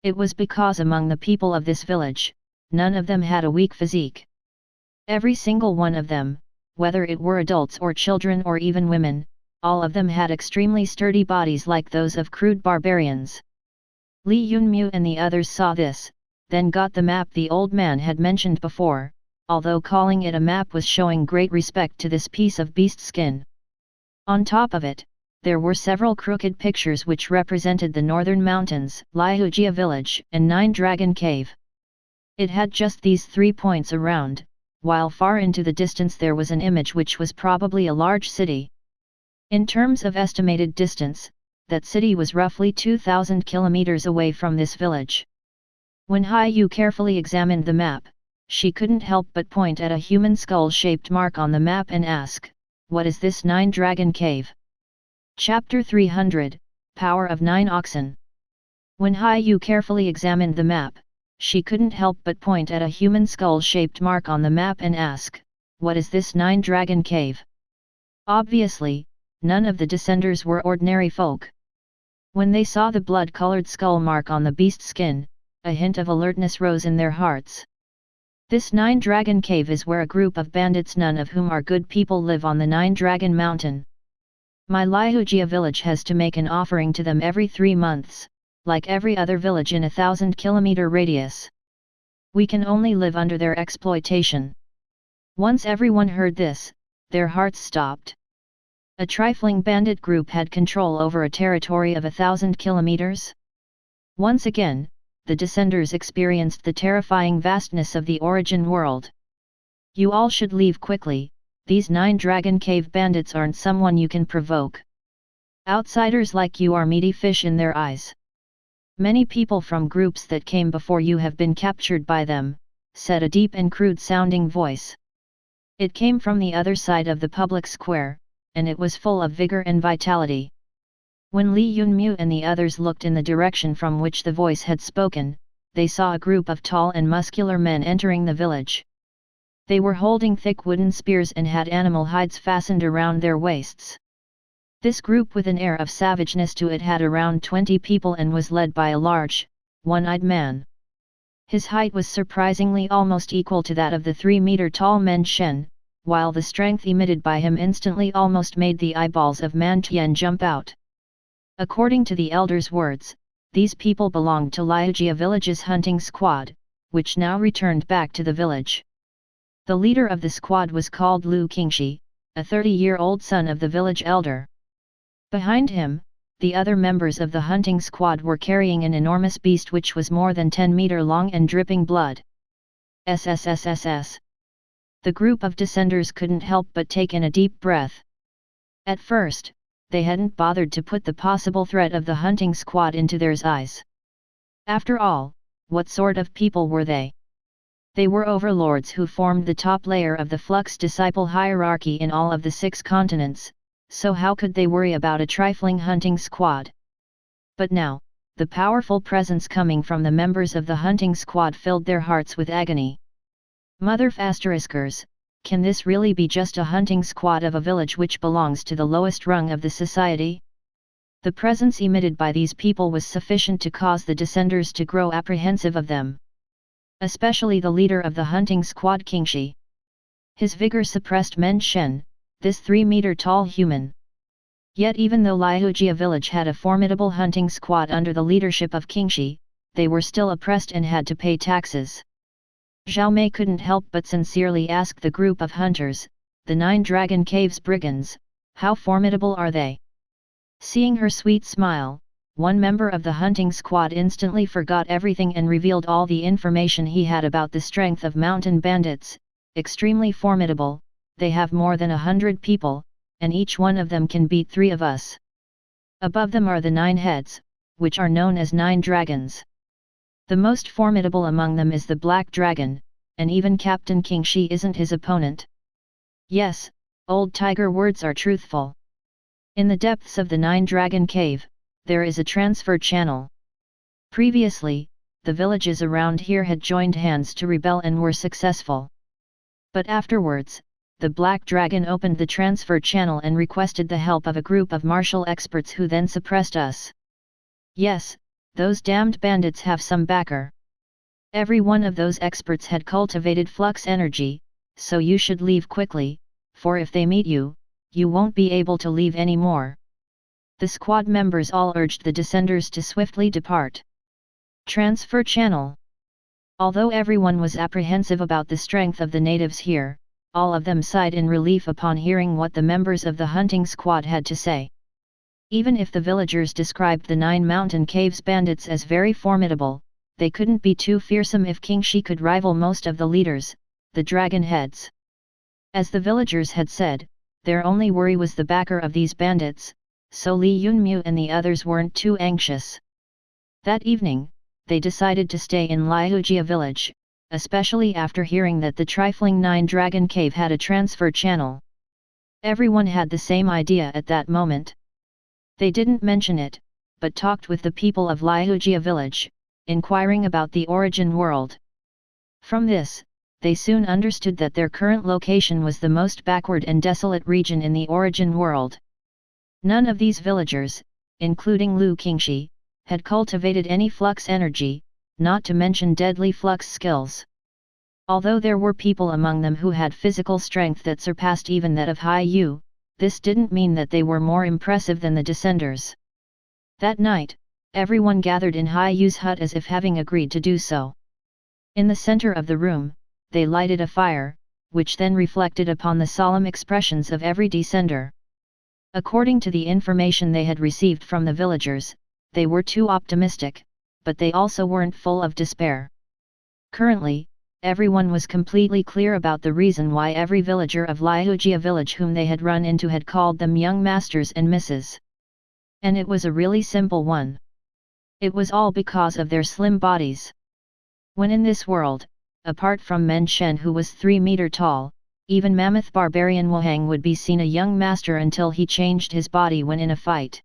It was because among the people of this village, none of them had a weak physique. Every single one of them, whether it were adults or children or even women, all of them had extremely sturdy bodies like those of crude barbarians. Li Yunmu and the others saw this, then got the map the old man had mentioned before, although calling it a map was showing great respect to this piece of beast skin. On top of it, there were several crooked pictures which represented the northern mountains, Laijia Village, and 9 Dragon Cave. It had just these 3 points around, while far into the distance there was an image which was probably a large city. In terms of estimated distance, that city was roughly 2,000 kilometers away from this village. When Hai Yu carefully examined the map, she couldn't help but point at a human skull-shaped mark on the map and ask, "What is this 9 Dragon Cave?" Chapter 300, Power of 9 Oxen. When Hai Yu carefully examined the map, she couldn't help but point at a human skull-shaped mark on the map and ask, "What is this 9 Dragon Cave?" Obviously, none of the descenders were ordinary folk. When they saw the blood-colored skull mark on the beast skin, a hint of alertness rose in their hearts. This 9 Dragon Cave is where a group of bandits, none of whom are good people, live on the 9 Dragon Mountain. My Laijia village has to make an offering to them every 3 months, like every other village in a 1,000-kilometer radius. We can only live under their exploitation. Once everyone heard this, their hearts stopped. A trifling bandit group had control over a territory of 1,000 kilometers? Once again, the descenders experienced the terrifying vastness of the origin world. You all should leave quickly, these 9 Dragon Cave bandits aren't someone you can provoke. Outsiders like you are meaty fish in their eyes. Many people from groups that came before you have been captured by them, said a deep and crude-sounding voice. It came from the other side of the public square, and it was full of vigor and vitality. When Li Yunmu and the others looked in the direction from which the voice had spoken, they saw a group of tall and muscular men entering the village. They were holding thick wooden spears and had animal hides fastened around their waists. This group with an air of savageness to it had around 20 people and was led by a large, one-eyed man. His height was surprisingly almost equal to that of the 3-meter-tall Men Shen, while the strength emitted by him instantly almost made the eyeballs of Man Tian jump out. According to the elder's words, these people belonged to Laijia Village's hunting squad, which now returned back to the village. The leader of the squad was called Lu Qingshi, a 30-year-old son of the village elder. Behind him, the other members of the hunting squad were carrying an enormous beast which was more than 10 meters long and dripping blood. SSSSS. The group of descenders couldn't help but take in a deep breath. At first, they hadn't bothered to put the possible threat of the hunting squad into their eyes. After all, what sort of people were they? They were overlords who formed the top layer of the Flux disciple hierarchy in all of the 6 continents, so how could they worry about a trifling hunting squad? But now, the powerful presence coming from the members of the hunting squad filled their hearts with agony. Mother Asteriskers, can this really be just a hunting squad of a village which belongs to the lowest rung of the society? The presence emitted by these people was sufficient to cause the descenders to grow apprehensive of them. Especially the leader of the hunting squad, Qing. His vigor suppressed Men Shen, this 3-meter-tall human. Yet even though Laijia Village had a formidable hunting squad under the leadership of Qing, they were still oppressed and had to pay taxes. Zhao Mei couldn't help but sincerely ask the group of hunters, the 9 Dragon Caves brigands, how formidable are they? Seeing her sweet smile, one member of the hunting squad instantly forgot everything and revealed all the information he had about the strength of mountain bandits. Extremely formidable, they have more than 100 people, and each one of them can beat 3 of us. Above them are the 9 heads, which are known as 9 dragons. The most formidable among them is the Black Dragon, and even Captain Qing isn't his opponent. Yes, old tiger words are truthful. In the depths of the 9 Dragon Cave, there is a transfer channel. Previously, the villages around here had joined hands to rebel and were successful. But afterwards, the Black Dragon opened the transfer channel and requested the help of a group of martial experts who then suppressed us. Yes, those damned bandits have some backer. Every one of those experts had cultivated flux energy, so you should leave quickly, for if they meet you, you won't be able to leave anymore. The squad members all urged the descenders to swiftly depart. Transfer channel. Although everyone was apprehensive about the strength of the natives here, all of them sighed in relief upon hearing what the members of the hunting squad had to say. Even if the villagers described the 9 mountain caves bandits as very formidable, they couldn't be too fearsome if Qing could rival most of the leaders, the dragon heads. As the villagers had said, their only worry was the backer of these bandits, so Li Yunmu and the others weren't too anxious. That evening, they decided to stay in Laijia Village, especially after hearing that the trifling 9 Dragon Cave had a transfer channel. Everyone had the same idea at that moment. They didn't mention it, but talked with the people of Laijia Village, inquiring about the origin world. From this, they soon understood that their current location was the most backward and desolate region in the origin world. None of these villagers, including Lu Qingxi, had cultivated any flux energy, not to mention deadly flux skills. Although there were people among them who had physical strength that surpassed even that of Hai Yu, this didn't mean that they were more impressive than the descenders. That night, everyone gathered in Hai Yu's hut as if having agreed to do so. In the center of the room, they lighted a fire, which then reflected upon the solemn expressions of every descender. According to the information they had received from the villagers, they were too optimistic, but they also weren't full of despair. Currently, everyone was completely clear about the reason why every villager of Laijia Village whom they had run into had called them young masters and misses. And it was a really simple one. It was all because of their slim bodies. When in this world, apart from Men Shen who was 3 meters tall, even mammoth barbarian Wahang would be seen a young master until he changed his body when in a fight.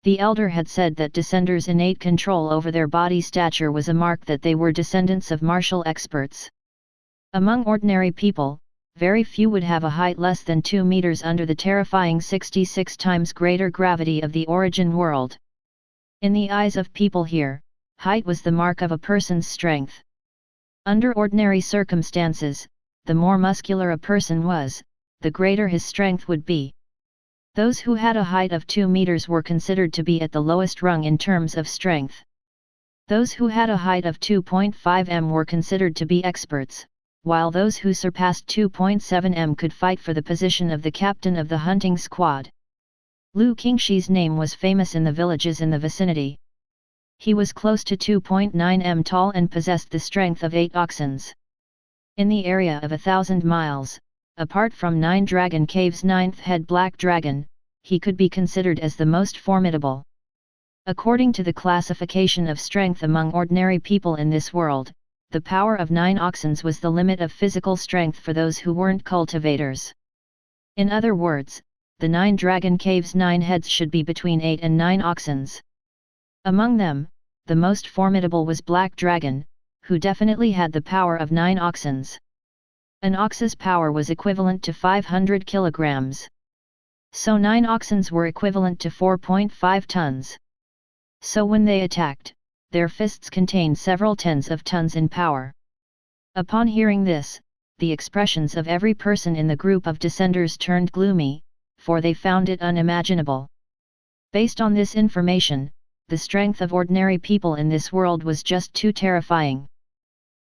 The elder had said that descenders' innate control over their body stature was a mark that they were descendants of martial experts. Among ordinary people, very few would have a height less than 2 meters under the terrifying 66 times greater gravity of the origin world. In the eyes of people here, height was the mark of a person's strength. Under ordinary circumstances, the more muscular a person was, the greater his strength would be. Those who had a height of 2 meters were considered to be at the lowest rung in terms of strength. Those who had a height of 2.5 m were considered to be experts, while those who surpassed 2.7 m could fight for the position of the captain of the hunting squad. Lu Qingshi's name was famous in the villages in the vicinity. He was close to 2.9 m tall and possessed the strength of 8 oxens. In the area of 1,000 miles, apart from 9 dragon caves' 9th head black dragon, he could be considered as the most formidable. According to the classification of strength among ordinary people in this world, the power of 9 oxens was the limit of physical strength for those who weren't cultivators. In other words, the 9 dragon caves' 9 heads should be between 8 and 9 oxens. Among them, the most formidable was Black Dragon, who definitely had the power of 9 oxens. An ox's power was equivalent to 500 kilograms. So 9 oxens were equivalent to 4.5 tons. So when they attacked, their fists contained several tens of tons in power. Upon hearing this, the expressions of every person in the group of descenders turned gloomy, for they found it unimaginable. Based on this information, the strength of ordinary people in this world was just too terrifying.